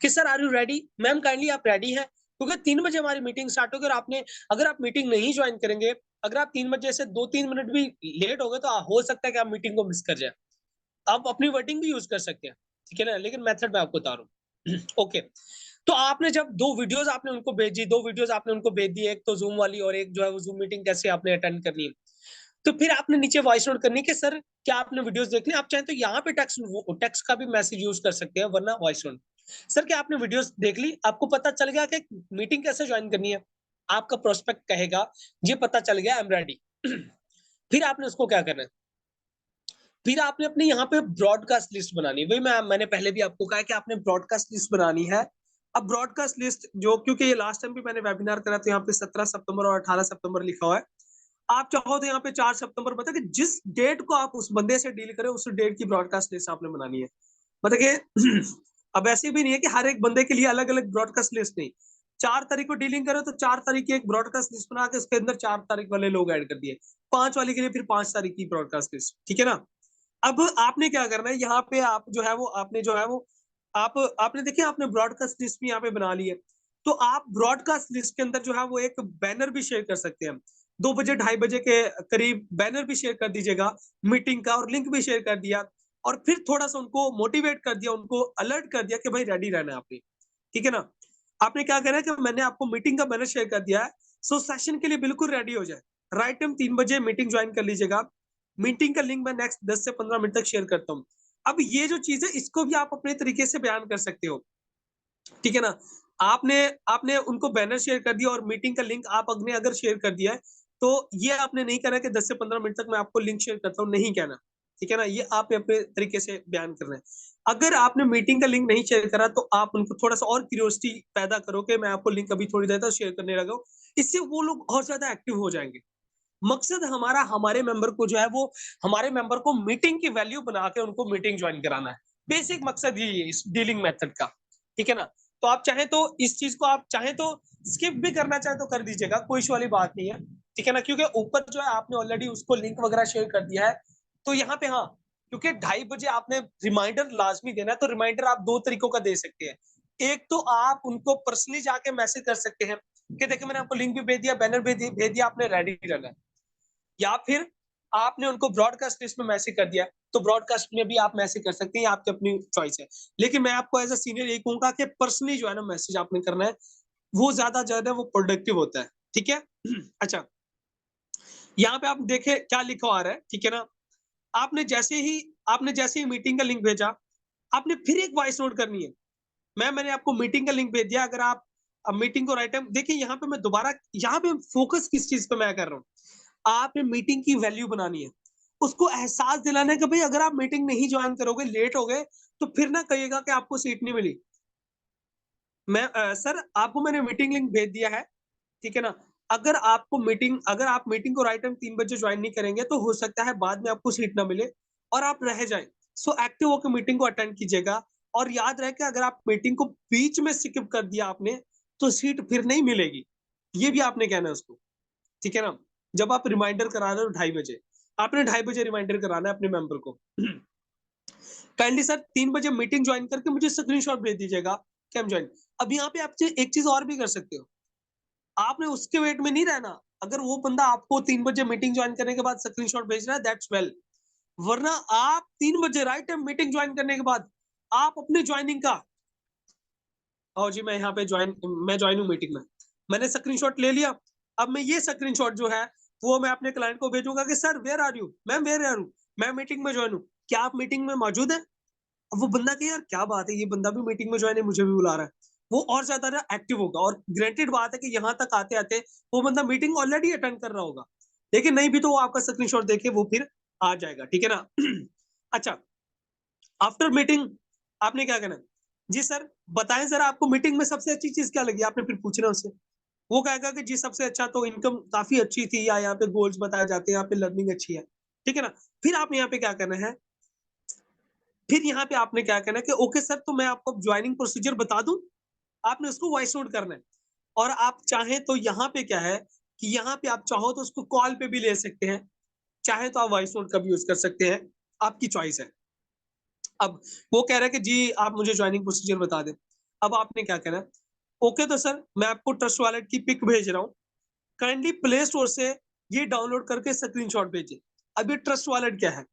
कि sir are you ready, ma'am kindly आप रेडी हैं, क्योंकि 3 बजे हमारी मीटिंग स्टार्ट होगी। और आपने, अगर आप मीटिंग नहीं ज्वाइन करेंगे, अगर आप 3 बजे से 2-3 मिनट भी लेट हो गए, तो हो सकता है कि आप मीटिंग को मिस कर जाए। आप अपनी वर्डिंग भी यूज कर सकते हैं, ठीक है ना, लेकिन मेथड मैं आपको बता रहा हूँ। ओके, तो आपने जब 2 वीडियोस आपने उनको भेजी, 2 वीडियोस आपने उनको भेज दी, एक तो जूम वाली और एक जो है वो जूम मीटिंग कैसे आपने अटेंड करनी है। तो फिर आपने नीचे वॉइस नोट करनी है कि सर क्या आपने वीडियोस देख ली। आप चाहें तो यहाँ पे टेक्स्ट का भी मैसेज यूज कर सकते हैं, वरना वॉइस नोट। सर क्या आपने वीडियोस देख ली, आपको पता चल गया कि मीटिंग कैसे ज्वाइन करनी है। आपका प्रोस्पेक्ट कहेगा ये पता चल गया, आई एम रेडी। फिर आपने उसको क्या करना है, फिर आपने अपने यहाँ पे ब्रॉडकास्ट लिस्ट बनानी है। वही मैंने पहले भी आपको कहा है कि आपने ब्रॉडकास्ट लिस्ट बनानी है। अब ब्रॉडकास्ट लिस्ट जो, क्योंकि ये लास्ट टाइम भी मैंने वेबिनार करा, तो यहाँ पे 17 सितंबर और 18 सितंबर लिखा हुआ है। आप चाहो तो यहाँ पे 4 सितंबर, मतलब कि जिस डेट को आप उस बंदे से डील करें उस डेट की ब्रॉडकास्ट लिस्ट आपने बनानी है। मतलब कि अब ऐसे भी नहीं है कि हर एक बंदे के लिए अलग अलग ब्रॉडकास्ट लिस्ट नहीं। 4 तारीख को डीलिंग करो तो 4 तारीख की एक ब्रॉडकास्ट लिस्ट बना के उसके अंदर 4 तारीख वाले लोग ऐड कर दिए, 5 वाले के लिए फिर 5 तारीख की ब्रॉडकास्ट लिस्ट, ठीक है ना। अब आपने क्या करना है, यहाँ पे आप जो है वो आपने जो है वो आपने देखिए आपने ब्रॉडकास्ट लिस्ट भी यहाँ पे बना ली है। तो आप ब्रॉडकास्ट लिस्ट के अंदर जो है वो एक बैनर भी शेयर कर सकते हैं। 2 बजे 2:30 बजे के करीब बैनर भी शेयर कर दीजिएगा मीटिंग का, और लिंक भी शेयर कर दिया, और फिर थोड़ा सा उनको मोटिवेट कर दिया, उनको अलर्ट कर दिया कि भाई रेडी रहना है आपने, ठीक है ना। आपने क्या करना है कि मैंने आपको मीटिंग का बैनर शेयर कर दिया है, सो सेशन के लिए बिल्कुल रेडी हो जाए। राइट टाइम 3 बजे मीटिंग ज्वाइन कर लीजिएगा। मीटिंग का लिंक मैं नेक्स्ट 10 से 15 मिनट तक शेयर करता हूँ। अब ये जो चीज़ है इसको भी आप अपने तरीके से बयान कर सकते हो, ठीक है ना? आपने आपने उनको बैनर शेयर कर दिया और मीटिंग का लिंक आप अगने अगर शेयर कर दिया है, तो ये आपने नहीं कहना कि 10 से 15 मिनट तक मैं आपको लिंक शेयर करता हूँ, नहीं कहना, ठीक है ना? ये आपने अपने तरीके से बयान करना है। अगर आपने मीटिंग का लिंक नहीं शेयर करा, तो आप उनको थोड़ा-सा और क्यूरियोसिटी पैदा करो कि मैं आपको लिंक अभी थोड़ी देर तक शेयर करने लगा हूँ। इससे वो लोग और ज़्यादा एक्टिव हो जाएँगे। मकसद हमारा हमारे मेंबर को जो है वो हमारे मेंबर को मीटिंग की वैल्यू बना के उनको मीटिंग ज्वाइन कराना है। बेसिक मकसद यही है इस डीलिंग मेथड का, ठीक है ना? तो आप चाहें तो इस चीज़ को आप चाहें तो स्किप भी करना चाहें तो कर दीजिएगा, कोई इश्यू वाली बात नहीं है, ठीक है ना? क्योंकि ऊपर जो है आपने ऑलरेडी उसको लिंक वगैरह शेयर कर दिया है, तो यहाँ पे हाँ, क्योंकि 2:30 बजे आपने रिमाइंडर लाज़मी देना है, तो रिमाइंडर आप 2 तरीकों का दे सकते हैं। एक तो आप उनको पर्सनली जाके मैसेज कर सकते हैं कि देखिए मैंने आपको लिंक भी भेज दिया, बैनर भेज दिया, आपने रेडी रहना है। या फिर आपने उनको ब्रॉडकास्ट लिस्ट में मैसेज कर दिया, तो ब्रॉडकास्ट में भी आप मैसेज कर सकते हैं, आपकी अपनी चॉइस है। लेकिन मैं आपको एज़ अ सीनियर यही कहूँगा कि पर्सनली जो है ना मैसेज आपने करना है, वो ज़्यादा जो है ना वो प्रोडक्टिव होता है, ठीक है? अच्छा, यहाँ पे आप देखें क्या लिखा आ रहा है, ठीक है ना? आपने जैसे ही मीटिंग का लिंक भेजा, आपने फिर एक वॉइस नोट करनी है। मैंने आपको मीटिंग का लिंक भेज दिया, अगर आप मीटिंग को राइट टाइम देखिए यहाँ पे मैं दोबारा यहाँ पे फोकस किस चीज़ पे मैं कर रहा हूँ। आपने मीटिंग की वैल्यू बनानी है। उसको एहसास दिलाना है कि भई अगर आप मीटिंग नहीं जॉइन करोगे, लेट हो गए, तो फिर ना कहिएगा कि आपको सीट नहीं मिली। सर आपको मैंने मीटिंग लिंक भेज दिया है, ठीक है ना? अगर आप मीटिंग को राइट टाइम 3 बजे जॉइन नहीं करेंगे, तो हो सकता है बाद में आपको सीट ना मिले और आप रह जाएँ। सो एक्टिव होके मीटिंग को अटेंड कीजिएगा और याद रहे कि अगर आप मीटिंग को बीच में स्किप कर दिया आपने, तो सीट फिर नहीं मिलेगी। ये भी आपने कहना है उसको। ठीक है ना? जब आप रिमाइंडर करा रहे हो 2:30 बजे, आपने 2:30 बजे रिमाइंडर कराना है अपने मेंबर को। काइंडली सर 3 बजे मीटिंग जॉइन करके मुझे स्क्रीनशॉट भेज दीजिएगा कि आई एम जॉइन। अब यहाँ पे आप एक चीज़ और भी कर सकते हो। आपने उसके वेट में नहीं रहना। अगर वो बंदा आपको 3 बजे मीटिंग जॉइन करने के बाद स्क्रीनशॉट भेज रहा है दैट्स वेल। वरना आप 3 बजे राइट टाइम मीटिंग जॉइन करने के बाद आप अपनी जॉइनिंग का आओ जी मैं यहाँ पे मैं जॉइन हूँ मीटिंग में। मैंने स्क्रीनशॉट ले लिया। अब मैं ये स्क्रीनशॉट जो है वो मैं अपने क्लाइंट को भेजूँगा कि sir where are you? Ma'am where are you? मैं मीटिंग में जॉइन हूँ। क्या आप मीटिंग में मौजूद हैं? अब वो बंदा कहे यार क्या बात है ये बंदा भी मीटिंग में जॉइन है मुझे भी बुला रहा है। वो और ज़्यादा ना एक्टिव होगा और ग्रांटेड बात है कि यहाँ तक आते-आते वो बंदा मीटिंग ऑलरेडी अटेंड कर रहा होगा। लेकिन नहीं भी तो वो आपका स्क्रीनशॉट देख के वो फिर आ जाएगा, ठीक है ना? अच्छा, आफ्टर मीटिंग आपने क्या करना है? जी सर, बताएँ ज़रा आपको मीटिंग में सबसे अच्छी चीज़ क्या लगी? आपने फिर पूछना उससे। वो कहेगा कि जी सबसे अच्छा तो इनकम काफ़ी अच्छी थी या यहाँ पे गोल्स बताए जाते हैं, यहाँ पे लर्निंग अच्छी है। ठीक है ना? फिर आप यहाँ पे क्या करना है फिर यहाँ पे आपने क्या करना है कि ओके सर तो मैं आपको जॉइनिंग प्रोसीजर बता दूँ? आपने उसको वॉइस नोट करना है। और आप चाहें तो यहाँ पे क्या है कि यहाँ पे आप चाहो तो उसको कॉल पे भी ले सकते हैं, चाहे तो आप वॉइस नोट का भी यूज़ कर सकते हैं, आपकी चॉइस है। अब वो कह रहा है कि जी आप मुझे जॉइनिंग प्रोसीजर बता दें। अब आपने क्या कहना है, ओके तो सर मैं आपको ट्रस्ट वॉलेट की पिक भेज रहा हूँ, काइंडली प्ले स्टोर से ये डाउनलोड करके स्क्रीनशॉट भेजें। अब ये ट्रस्ट वॉलेट क्या है?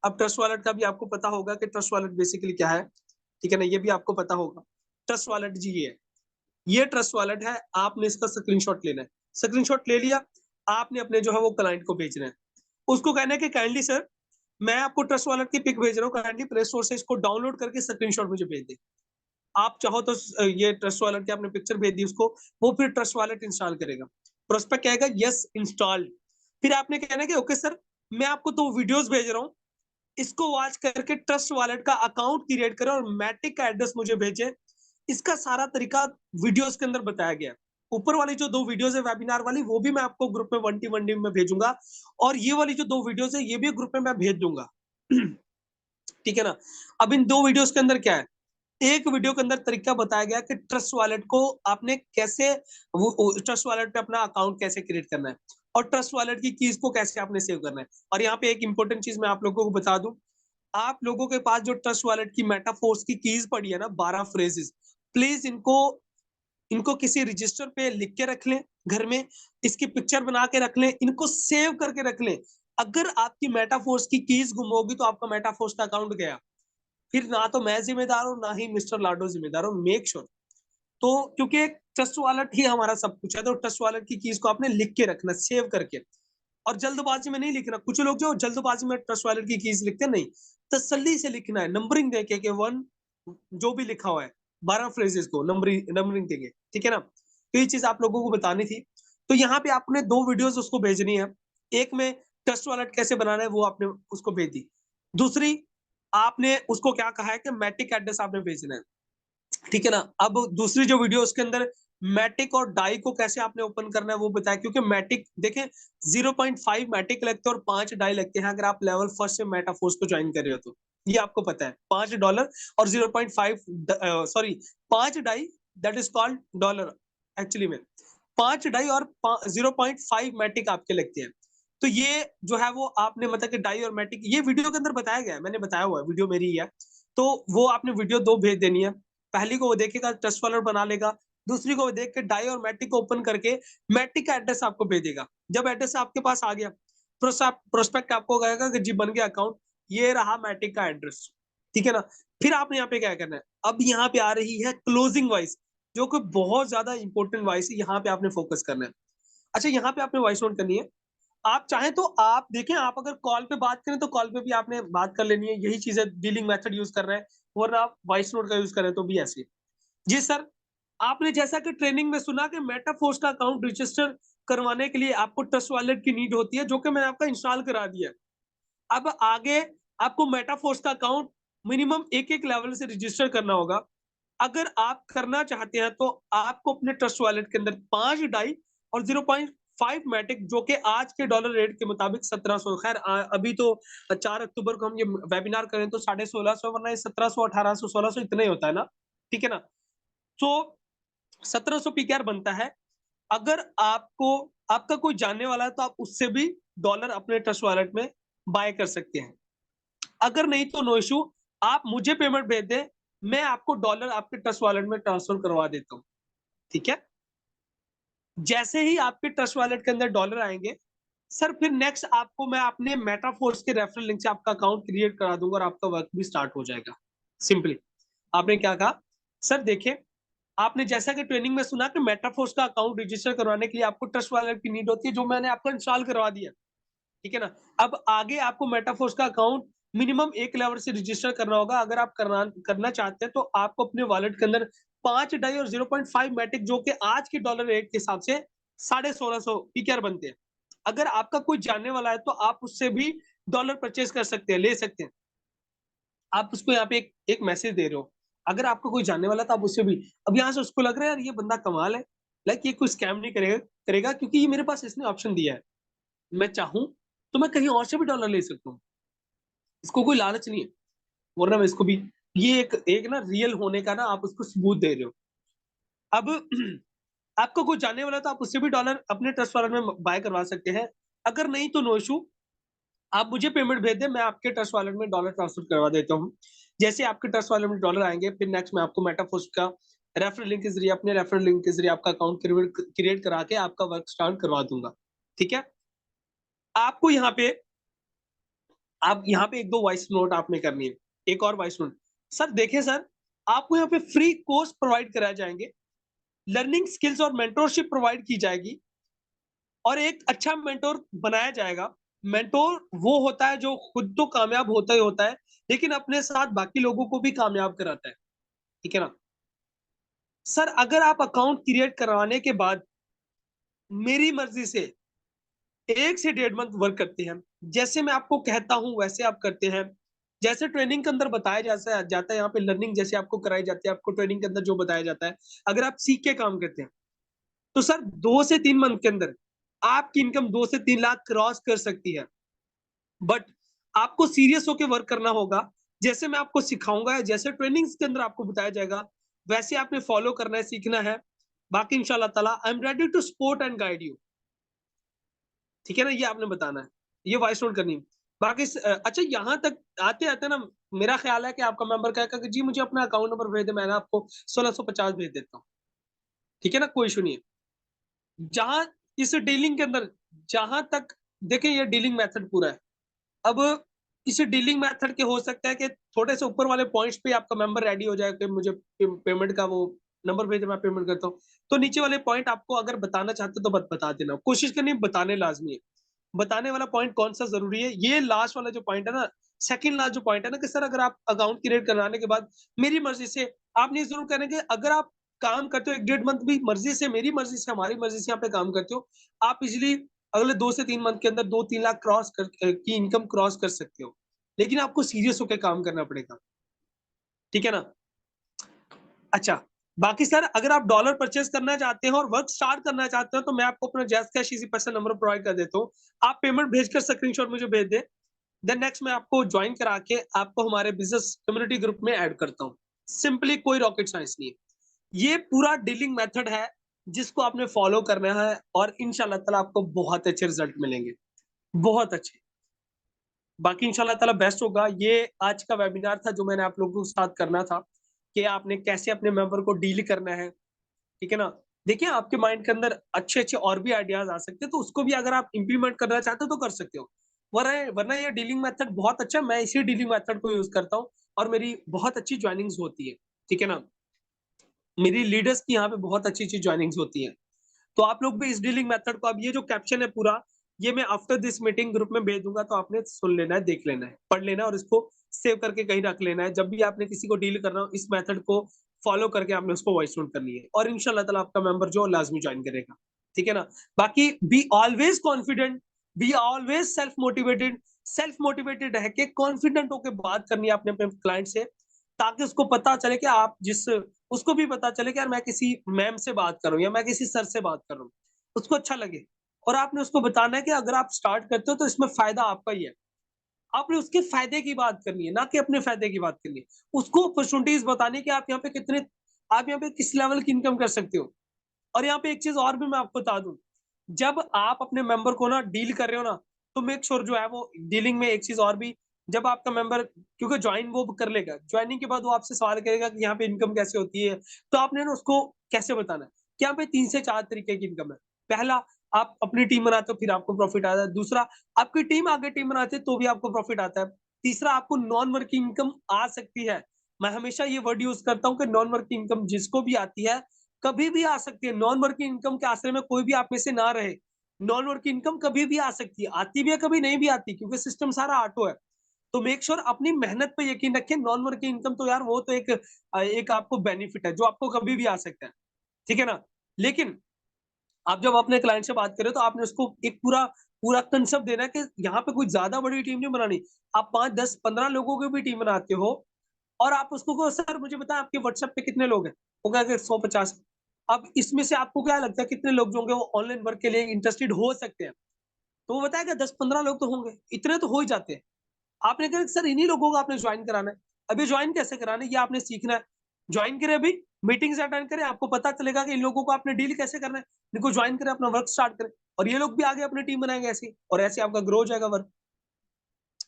अब ट्रस्ट वॉलेट का भी आपको पता होगा कि ट्रस्ट वॉलेट बेसिकली क्या है, ठीक है ना? ये भी आपको पता होगा। ट्रस्ट वॉलेट जी ये है। ये ट्रस्ट वॉलेट है, आपने इसका स्क्रीनशॉट लेना है। स्क्रीनशॉट ले लिया, आपने अपने जो है वो क्लाइंट को भेजना है। उसको कहना है कि काइंडली सर, मैं आपको ट्रस्ट वॉलेट की पिक भेज रहा हूँ, काइंडली प्ले स्टोर से इसको डाउनलोड करके स्क्रीनशॉट मुझे भेज दें। आप चाहो तो ये ट्रस्ट वॉलेट की आपने पिक्चर भेज दी उसको, वो फिर ट्रस्ट वॉलेट इंस्टॉल करेगा। प्रोस्पेक्ट कहेगा यस इंस्टॉल्ड। फिर आपने कहना है कि ओके सर, मैं आपको 2 वीडियोज़ भेज रहा हूँ, इसको वॉच करके ट्रस्ट वॉलेट का अकाउंट क्रिएट करें और मैटिक का एड्रेस मुझे भेजें। इसका सारा तरीका वीडियोज़ के अंदर बताया गया है। ऊपर वाली जो 2 वीडियोज़ है वेबिनार वाली, वो भी मैं आपको ग्रुप में 1 टी 1 डी में भेजूँगा और ये वाली जो 2 वीडियोज़ है, ये भी ग्रुप में मैं भेज दूँगा। ठीक है ना? अब इन 2 वीडियोज़ के अंदर क्या है? एक वीडियो के अंदर तरीका बताया गया कि ट्रस्ट वॉलेट को आपने कैसे वो ट्रस्ट वॉलेट पे अपना अकाउंट कैसे क्रिएट करना है और ट्रस्ट वॉलेट की कीज़ को कैसे आपने सेव करना है। और यहाँ पे एक इम्पोर्टेंट चीज़ मैं आप लोगों को बता दूँ, आप लोगों के पास जो ट्रस्ट वॉलेट की मेटाफोर्स की कीज़ पड़ी है ना 12 फ्रेजेज़, प्लीज़ इनको इनको किसी रजिस्टर पे लिख के रख लें घर में, इसकी पिक्चर बना के रख लें, इनको सेव करके रख लें। अगर आपकी मेटाफोर्स की कीज़ गुम होगी तो आपका मेटाफोर्स का अकाउंट गया। फिर ना तो मैं ज़िम्मेदार हूँ, ना ही मिस्टर लाडो ज़िम्मेदार हो, मेक श्योर तो क्योंकि ट्रस्ट वॉलेट ही हमारा सब कुछ है, तो ट्रस्ट वॉलेट की कीज़ को आपने लिख के रखना, सेव करके। और जल्दबाजी में नहीं लिखना। कुछ लोग जो जल्दबाजी में ट्रस्ट वॉलेट की कीज लिखते हैं, नहीं, तसल्ली से लिखना है, नंबरिंग देके कि 1 जो भी लिखा हुआ है 12 फ्रेजेस को नंबरिंग देंगे, ठीक है ना। तो ये चीज आप लोगों को बतानी थी। तो यहाँ पे आपने 2 वीडियोस उसको भेजनी है। एक में ट्रस्ट वॉलेट कैसे बनाना है वो आपने उसको भेज दी। दूसरी आपने उसको क्या कहा है कि मैटिक एड्रेस आपने भेजना है, ठीक है ना। अब दूसरी जो वीडियो उसके अंदर मैटिक और डाई को कैसे आपने ओपन करना है वो बताया, क्योंकि मैटिक देखें 0.5 मैटिक लगते हैं और 5 डाई लगते हैं अगर आप लेवल फर्स्ट से मेटाफोर्स को ज्वाइन कर रहे हो तो। ये आपको पता है, $5 और 0.5 सॉरी 5 डाई, that is called dollar actually में। 5 डाई और 0.5 मैटिक आपके लगते हैं। तो ये जो है वो आपने मतलब कि डाई और मैटिक ये वीडियो के अंदर बताया गया है, मैंने बताया हुआ है, वीडियो मेरी ही है। तो वो आपने वीडियो 2 भेज देनी है। पहली को वो देखेगा, ट्रस्ट वॉलेट बना लेगा। दूसरी को वो देख के डाई और मैटिक को ओपन करके मैटिक का एड्रेस आपको भेजेगा। जब एड्रेस आपके पास आ गया, प्रोस्पेक्ट आपको कहेगा कि जी बन गया अकाउंट, ये रहा मैटिक का एड्रेस, ठीक है ना। फिर आपने यहाँ पे क्या करना है, अब यहाँ पे आ रही है क्लोजिंग वाइस, जो कि बहुत ज्यादा इंपॉर्टेंट वाइस है, यहाँ पे आपने फोकस करना है। अच्छा, यहाँ पे आपने वॉइस नोट करनी है। आप चाहें तो आप देखें, आप अगर कॉल पे बात करें तो कॉल पे भी आपने बात कर लेनी है, यही चीजें डीलिंग मेथड यूज कर रहे हैं। वरना आप वॉइस नोट का यूज करें तो भी ऐसे। जी सर, आपने जैसा कि ट्रेनिंग में सुना कि मेटाफोर्स का अकाउंट रजिस्टर करवाने के लिए आपको ट्रस्ट वॉलेट की नीड होती है, जो कि मैंने आपका इंस्टॉल करा दिया। अब आगे आपको मेटाफोर्स का अकाउंट मिनिमम एक एक लेवल से रजिस्टर करना होगा। अगर आप करना चाहते हैं तो आपको अपने ट्रस्ट वॉलेट के अंदर 5 डाई और 0.5 मैटिक, जो कि आज के डॉलर रेट के मुताबिक 1700, खैर अभी तो 4 अक्टूबर को हम ये वेबिनार करें तो 1650, वरना 1700 1800 1600 इतना ही होता है ना, ठीक है ना। तो 1700 पीकेआर बनता है। अगर आपको आपका कोई जानने वाला है तो आप उससे भी डॉलर अपने ट्रस्ट वॉलेट में बाय कर सकते हैं। अगर नहीं तो नो इशू, आप मुझे पेमेंट भेज दें, मैं आपको डॉलर आपके ट्रस्ट वॉलेट में ट्रांसफर करवा देता हूँ, ठीक है। जैसे ही आपके ट्रस्ट वॉलेट के अंदर डॉलर आएंगे सर, फिर नेक्स्ट आपको मैं अपने मेटाफोर्स के रेफरल लिंक से आपका अकाउंट क्रिएट करा दूंगा और आपका वर्क भी स्टार्ट हो जाएगा। सिंपली आपने क्या कहा सर, देखिए आपने जैसा कि ट्रेनिंग में सुना कि मेटाफोर्स का अकाउंट रजिस्टर करवाने के लिए आपको ट्रस्ट वॉलेट की नीड होती है, जो मैंने आपको इंस्टॉल करवा दिया, ठीक है ना। अब आगे आपको मेटाफोर्स का अकाउंट मिनिमम एक लेवल से रजिस्टर करना होगा। अगर आप करना चाहते हैं तो आपको अपने वॉलेट के अंदर 5 डाई और 0.5 मैटिक, जो कि आज के डॉलर रेट के हिसाब से 1650 पीकेआर बनते हैं। अगर आपका कोई जानने वाला है तो आप उससे भी डॉलर परचेज कर सकते हैं, ले सकते हैं। आप उसको यहाँ पे एक मैसेज दे रहे हो, अगर आपका कोई जानने वाला तो आप उससे भी, अब यहाँ से उसको लग रहा है यार ये बंदा कमाल है, लाइक ये कोई स्कैम नहीं करेगा क्योंकि ये मेरे पास इसने ऑप्शन दिया है, मैं चाहूं तो मैं कहीं और से भी डॉलर ले सकता हूँ, इसको कोई लालच नहीं है। वरना मैं इसको भी, ये एक एक ना रियल होने का ना आप उसको सबूत दे रहे हो। अब आपको कोई जानने वाला है तो आप उससे भी डॉलर अपने ट्रस्ट वॉलेट में बाय करवा सकते हैं। अगर नहीं तो नो इशू, आप मुझे पेमेंट भेज दें, मैं आपके ट्रस्ट वॉलेट में डॉलर ट्रांसफर करवा देता हूँ। जैसे आपके ट्रस्ट वॉलेट में डॉलर आएंगे, फिर नेक्स्ट मैं आपको मेटाफोर्स का रेफरल लिंक के जरिए, अपने रेफरल लिंक के जरिए आपका अकाउंट क्रिएट करा के आपका वर्क स्टार्ट करवा दूंगा, ठीक है। आपको यहाँ पे, आप यहाँ पे एक दो वॉइस नोट आपने करनी है, एक और वॉइस नोट। सर देखिए सर, आपको यहाँ पे फ्री कोर्स प्रोवाइड कराए जाएंगे, लर्निंग स्किल्स और मेंटोरशिप प्रोवाइड की जाएगी, और एक अच्छा मेंटोर बनाया जाएगा। मेंटोर वो होता है जो खुद तो कामयाब होता ही होता है, लेकिन अपने साथ बाकी लोगों को भी कामयाब कराता है, ठीक है ना। सर अगर आप अकाउंट क्रिएट करवाने के बाद मेरी मर्जी से 1 से 1.5 मंथ वर्क करते हैं, जैसे मैं आपको कहता हूं वैसे आप करते हैं, जैसे ट्रेनिंग के अंदर बताया जाता है यहाँ पे लर्निंग जैसे आपको कराई जाती है, आपको ट्रेनिंग के अंदर जो बताया जाता है, अगर आप सीख के काम करते हैं तो सर 2 से 3 मंथ के अंदर आपकी इनकम 2 से 3 लाख क्रॉस कर सकती है। बट आपको सीरियस होकर वर्क करना होगा, जैसे मैं आपको सिखाऊंगा, जैसे ट्रेनिंग्स के अंदर आपको बताया जाएगा वैसे आपने फॉलो करना है, सीखना है। बाकी इंशाल्लाह ताला I am ready to support and guide you, ठीक है ना। ये आपने बताना है, ये वॉइस नोट करनी है। बाकी अच्छा, यहाँ तक आते आते ना मेरा ख्याल है कि आपका मेंबर कहेगा कि जी मुझे अपना अकाउंट नंबर भेज दे, मैंने आपको 1650 भेज देता हूँ, ठीक है ना, कोई इशू नहीं है। जहां इस डीलिंग के अंदर, जहां तक देखिए ये डीलिंग मेथड पूरा है। अब इस डीलिंग मेथड के हो सकता है कि थोड़े से ऊपर वाले पॉइंट्स पे आपका मेंबर रेडी हो जाए कि मुझे पेमेंट का वो नंबर भेजे, मैं पेमेंट करता हूँ। तो नीचे वाले पॉइंट आपको अगर बताना चाहते हो तो बता देना, कोशिश करनी बताने लाजमी है। बताने वाला पॉइंट कौन सा जरूरी है, ये लास्ट वाला जो पॉइंट है ना, सेकंड लास्ट जो पॉइंट है ना कि सर अगर आप अकाउंट क्रिएट कराने के बाद मेरी मर्जी से, आप नहीं जरूर करेंगे, अगर आप काम करते हो 1-1.5 मंथ भी मर्जी से, मेरी मर्जी से, हमारी मर्जी से यहाँ पे काम करते हो, आप इजिली अगले 2 से 3 मंथ के अंदर 2-3 लाख क्रॉस कर की इनकम क्रॉस कर सकते हो। लेकिन आपको सीरियस होकर काम करना पड़ेगा, ठीक है ना? अच्छा, बाकी सर अगर आप डॉलर परचेज करना चाहते हो और वर्क स्टार्ट करना चाहते हो, तो मैं आपको अपना जैज़ कैश ईज़ी पैसा नंबर प्रोवाइड कर देता हूँ। आप पेमेंट भेजकर स्क्रीनशॉट मुझे भेज दें, देन नेक्स्ट मैं आपको जॉइन करा के आपको हमारे बिज़नेस कम्युनिटी ग्रुप में ऐड करता हूँ। सिंपली कोई रॉकेट साइंस नहीं है। ये पूरा डीलिंग मेथड है, जिसको आपने फॉलो करना है और इंशाल्लाह ताला आपको बहुत अच्छे रिजल्ट मिलेंगे, बहुत अच्छे। बाकी इंशाल्लाह ताला बेस्ट होगा। ये आज का वेबिनार था जो मैंने आप लोगों के साथ करना था, कि आपने कैसे अपने मेंबर को डील करना है, ठीक है ना? देखिए आपके माइंड के अंदर अच्छे-अच्छे और भी आइडियाज़ आ सकते हैं, तो उसको भी अगर आप इम्प्लीमेंट करना चाहते हो तो कर सकते हो। वरना वरना ये डीलिंग मेथड बहुत अच्छा है, मैं इसी डीलिंग मेथड को यूज़ करता हूँ और मेरी बहुत अच्छी जॉइनिंग्स होती है, ठीक है ना? मेरी लीडर्स की यहाँ पे बहुत अच्छी-अच्छी जॉइनिंग्स होती हैं। तो आप लोग भी इस डीलिंग मेथड को, अब ये जो कैप्शन है पूरा, ये मैं आफ्टर दिस मीटिंग ग्रुप में भेज दूँगा, तो आपने सुन लेना है, देख लेना है, पढ़ लेना है और इसको सेव करके कहीं रख लेना है। जब भी आपने किसी को डील करना हो, इस मेथड को फॉलो करके आपने उसको वॉइस नोट करनी है और इंशाल्लाह ताला आपका मेंबर जो लाज़मी जॉइन करेगा, ठीक है ना? बाकी be always confident, be always self motivated रह के कॉन्फिडेंट होके बात करनी है अपने अपने क्लाइंट से, ताकि उसको पता चले कि आप जिस उसको भी पता चले कि यार मैं किसी मैम से बात कर रहा हूँ या मैं किसी सर से बात कर रहा हूँ, उसको अच्छा लगे। और आपने उसको बताना है कि अगर आप स्टार्ट करते हो तो इसमें फ़ायदा आपका ही है। आपने उसके फ़ायदे की बात करनी है, ना कि अपने फ़ायदे की बात करनी है। उसको अपॉर्च्युनिटीज़ बतानी है कि आप यहाँ पे किस लेवल की इनकम कर सकते हो। और यहाँ पे एक चीज़ और भी मैं आपको बता दूँ, जब आप अपने मेंबर को ना डील कर रहे हो ना, तो मेक श्योर जो है वो डीलिंग में एक चीज़ और भी, जब आपका मेंबर, क्योंकि जॉइन वो कर लेगा, जॉइनिंग के बाद वो आपसे सवाल करेगा कि यहाँ पे इनकम कैसे होती है, तो आपने ना उसको कैसे बताना है कि यहाँ पे 3 से 4 तरीके की इनकम है। पहला, आप अपनी टीम बनाते हो फिर आपको प्रॉफिट आता है। दूसरा, आपकी टीम आगे टीम बनाती है तो भी आपको प्रॉफिट आता है। तीसरा, आपको नॉन वर्किंग इनकम आ सकती है। मैं हमेशा ये वर्ड यूज़ करता हूँ कि नॉन वर्किंग इनकम जिसको भी आती है, कभी भी आ सकती है। नॉन वर्किंग इनकम के आश्रय में कोई भी आप में से ना रहे। नॉन वर्किंग इनकम कभी भी आ सकती है, आती भी है, कभी नहीं भी आती, क्योंकि सिस्टम सारा ऑटो है। तो मेक श्योर अपनी मेहनत पे यकीन रखें। नॉन वर्किंग इनकम तो यार वो तो एक आपको बेनिफिट है जो आपको कभी भी आ सकता है, ठीक है ना? लेकिन आप जब अपने क्लाइंट से बात करें तो आपने उसको एक पूरा पूरा कंसेप्ट देना है कि यहाँ पे कोई ज्यादा बड़ी टीम नहीं बनानी। आप 5, 10, 15 लोगों की भी टीम बनाते हो और आप उसको कहो सर मुझे बताएं आपके व्हाट्सएप पे कितने लोग हैं, वो कहेगा 150। अब इसमें से आपको क्या लगता है कितने लोग जो होंगे वो ऑनलाइन वर्क के लिए इंटरेस्टेड हो सकते हैं? तो वो बताएगा 10-15 लोग तो होंगे, इतने तो हो ही जाते हैं। आपने कहा सर इन्हीं लोगों को आपने ज्वाइन कराना है। अभी ज्वाइन कैसे कराना है ये आपने सीखना है। ज्वाइन करें अभी, मीटिंग्स अटेंड करें, आपको पता चलेगा कि इन लोगों को आपने डील कैसे करना है। इनको ज्वाइन करें, अपना वर्क स्टार्ट करें और ये लोग भी आगे अपनी टीम बनाएंगे ऐसे ही, और ऐसे आपका ग्रो हो जाएगा वर्क।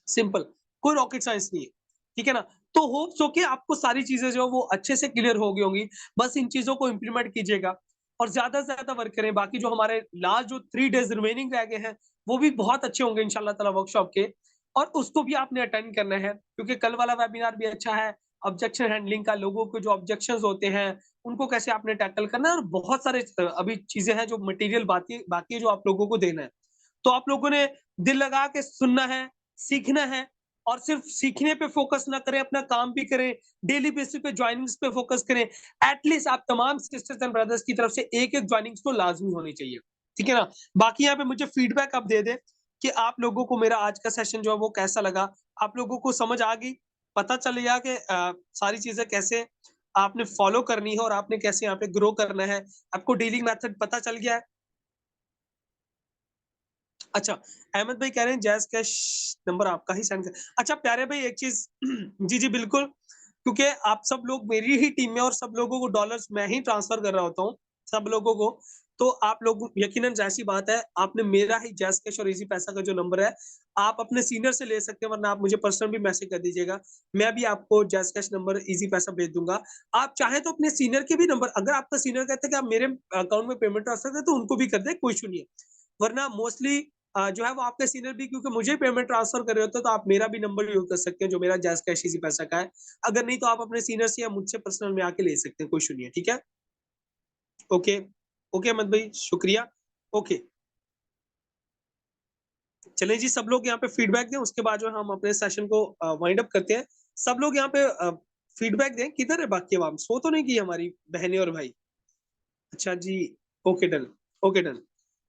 सिंपल, कोई रॉकेट साइंस नहीं है, ठीक है ना? तो होप्स हो कि आपको सारी चीज़ें जो वो अच्छे से क्लियर हो गई होंगी। बस इन चीज़ों को इम्प्लीमेंट कीजिएगा और ज़्यादा से ज़्यादा वर्क करें। बाकी जो हमारे लास्ट जो 3 डेज़ रिमेनिंग रह गए हैं, वो भी बहुत अच्छे होंगे इंशाल्लाह ताला वर्कशॉप के, और उसको भी आपने अटेंड करना है, क्योंकि कल वाला वेबिनार भी अच्छा है। ऑब्जेक्शन हैंडलिंग का, लोगों के जो ऑब्जेक्शंस होते हैं, उनको कैसे आपने टैकल करना है, और बहुत सारे अभी चीज़ें हैं जो मटेरियल बाकी बाकी है जो आप लोगों को देना है। तो आप लोगों ने दिल लगा के सुनना है, सीखना है, और सिर्फ सीखने पे फोकस ना करें, अपना काम भी करें, डेली बेसिस पे जॉइनिंग्स पे फोकस करें। एटलीस्ट आप तमाम सिस्टर्स एंड ब्रदर्स की तरफ से एक-एक जॉइनिंग्स तो लाज़मी होनी चाहिए, ठीक है ना? बाकी यहाँ पे मुझे फीडबैक आप दे दें कि आप लोगों को मेरा आज का सेशन जो है वो कैसा लगा? आप लोगों को समझ आ गई? पता चल गया कि सारी चीज़ें कैसे आपने फॉलो करनी है और आपने कैसे यहाँ पे ग्रो करना है? आपको डीलिंग मेथड पता चल गया है? अच्छा, अहमद भाई कह रहे हैं जैज़ कैश नंबर आपका ही सेंड कर। अच्छा प्यारे भाई एक चीज़ जी, जी बिल्कुल, क्योंकि आप सब लोग मेरी ही टीम में और सब लोगों को डॉलर्स मैं ही ट्रांसफ़र कर रहा होता हूँ, सब लोगों को। तो आप लोग यकीनन ज़ाहिर-सी बात है, आपने मेरा ही जैज़ कैश और ईज़ी पैसा का जो नंबर है, आप अपने सीनियर से ले सकते हैं, वरना आप मुझे पर्सनल भी मैसेज कर दीजिएगा। मैं भी आपको जैज़ कैश नंबर, ईज़ी पैसा भेज दूँगा। आप चाहें तो अपने सीनियर के भी नंबर, अगर आपका सीनियर कहता है कि आप मेरे अकाउंट में पेमेंट ट्रांसफ़र करें, तो उनको भी कर दें, कोई इश्यू नहीं है। वरना मोस्टली जो है वो आपके सीनियर भी, क्योंकि मुझे पेमेंट ट्रांसफर कर रहे होते हैं, तो आप मेरा भी नंबर यूज़ कर सकते हैं जो मेरा जैज़ कैश इज़ी पैसा का है। अगर नहीं तो आप अपने सीनियर से या मुझसे पर्सनल में आके ले सकते हैं, कोई इश्यू नहीं है, ठीक है? ओके, ओके अहमद भाई शुक्रिया। ओके। चलें जी, सब लोग यहाँ पे फीडबैक दें, उसके बाद जो है हम अपने सेशन को वाइंड अप करते हैं। सब लोग यहाँ पे फीडबैक दें, किधर है बाकी अवाम? सो तो नहीं गई हमारी बहनें और भाई? अच्छा जी, okay done, okay done.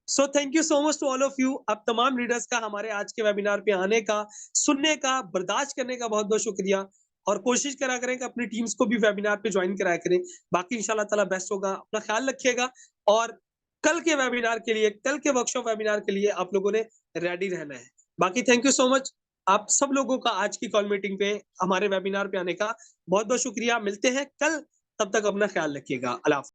So thank you so much to all of you. अब तमाम लीडर्स का हमारे आज के वेबिनार पे आने का, सुनने का, बर्दाश्त करने का बहुत-बहुत शुक्रिया और कोशिश करा करें कि अपनी टीम्स को भी वेबिनार पे जॉइन कराया करें। बाकी इंशाल्लाह ताला बेस्ट होगा। अपना ख्याल रखिएगा और कल के वेबिनार के लिए, कल के वर्कशॉप वेबिनार के लिए आप लोगों ने रेडी रहना है। बाकी थैंक यू सो मच। आप सब लोगों का आज की कॉल मीटिंग पे, हमारे वेबिनार पे आने का बहुत-बहुत शुक्रिया। मिलते हैं कल, तब तक अपना ख्याल रखिएगा। अल्लाह हाफ़िज़।